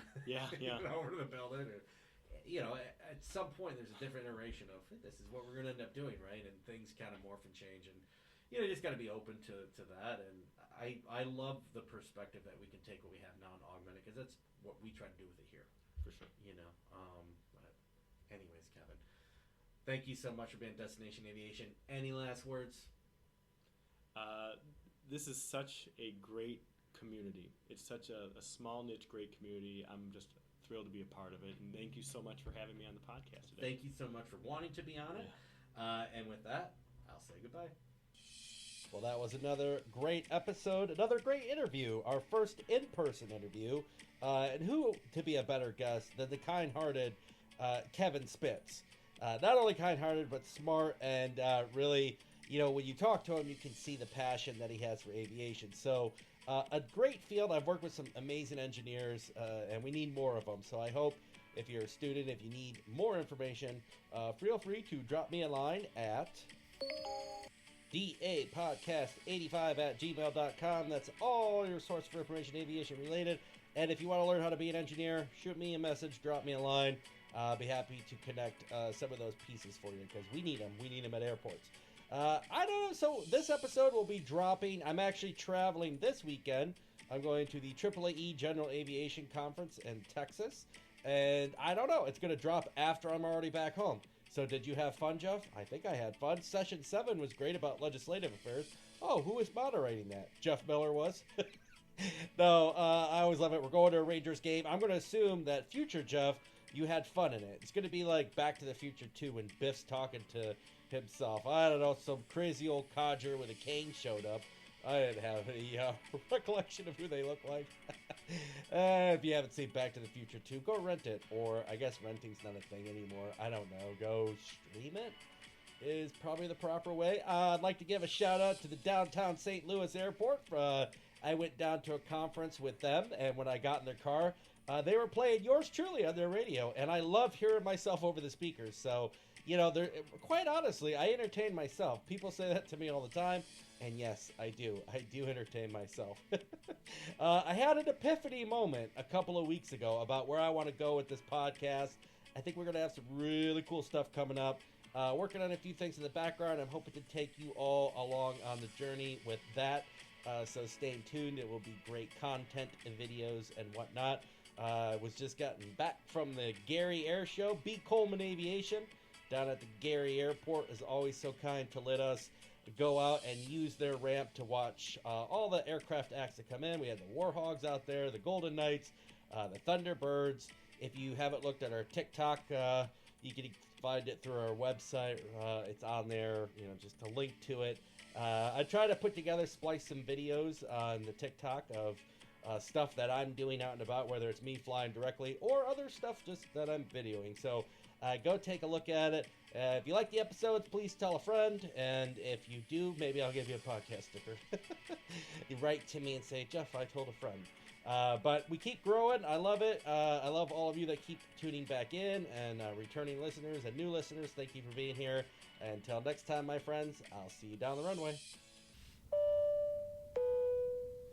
over to the building. At some point, there's a different iteration of this is what we're going to end up doing, right? And things kind of morph and change, and you just got to be open to that. And I love the perspective that we can take what we have now and augment it, because that's what we try to do with it here. For sure. But anyways, Kevin, thank you so much for being Destination Aviation. Any last words? This is such a great community. It's such a small niche, great community. I'm just thrilled to be a part of it, and thank you so much for having me on the podcast today. Thank you so much for wanting to be on it. And with that, I'll say goodbye. Well, that was another great episode, another great interview, our first in-person interview. And who to be a better guest than the kind-hearted Kevin Spitz? Not only kind-hearted, but smart, and really, when you talk to him, you can see the passion that he has for aviation. So, a great field. I've worked with some amazing engineers, and we need more of them. So I hope If you're a student, if you need more information, feel free to drop me a line at dapodcast85@gmail.com. That's all your source for information aviation related. And if you want to learn how to be an engineer, shoot me a message, drop me a line. I'll be happy to connect some of those pieces for you because we need them. We need them at airports. I don't know. So this episode will be dropping. I'm actually traveling this weekend. I'm going to the AAAE General Aviation Conference in Texas. And I don't know. It's going to drop after I'm already back home. So did you have fun, Jeff? I think I had fun. Session 7 was great about legislative affairs. Oh, who was moderating that? Jeff Miller was? No, I always love it. We're going to a Rangers game. I'm going to assume that future Jeff, you had fun in it. It's going to be like Back to the Future 2 when Biff's talking to himself. I don't know, some crazy old codger with a cane showed up. I didn't have any recollection of who they look like. If you haven't seen Back to the Future 2, go rent it. Or I guess renting's not a thing anymore. I don't know. Go stream it is probably the proper way. I'd like to give a shout out to the downtown St. Louis airport. I went down to a conference with them, and when I got in their car, they were playing yours truly on their radio, and I love hearing myself over the speakers. So, you know, quite honestly, I entertain myself. People say that to me all the time, and yes, I do. I do entertain myself. I had an epiphany moment a couple of weeks ago about where I want to go with this podcast. I think we're going to have some really cool stuff coming up. Working on a few things in the background. I'm hoping to take you all along on the journey with that. So stay tuned. It will be great content and videos and whatnot. Was just gotten back from the Gary Air Show. B. Coleman Aviation down at the Gary Airport is always so kind to let us go out and use their ramp to watch all the aircraft acts that come in. We had the Warhogs out there, the Golden Knights, the Thunderbirds. If you haven't looked at our TikTok, you can find it through our website. It's on there, you know, just a link to it. I try to put together, splice some videos on the TikTok of stuff that I'm doing out and about, whether it's me flying directly or other stuff just that I'm videoing. So go take a look at it. If you like the episodes, please tell a friend. And if you do, maybe I'll give you a podcast sticker. You write to me and say, Jeff, I told a friend. But we keep growing. I love it. I love all of you that keep tuning back in and returning listeners and new listeners. Thank you for being here. Until next time, my friends, I'll see you down the runway.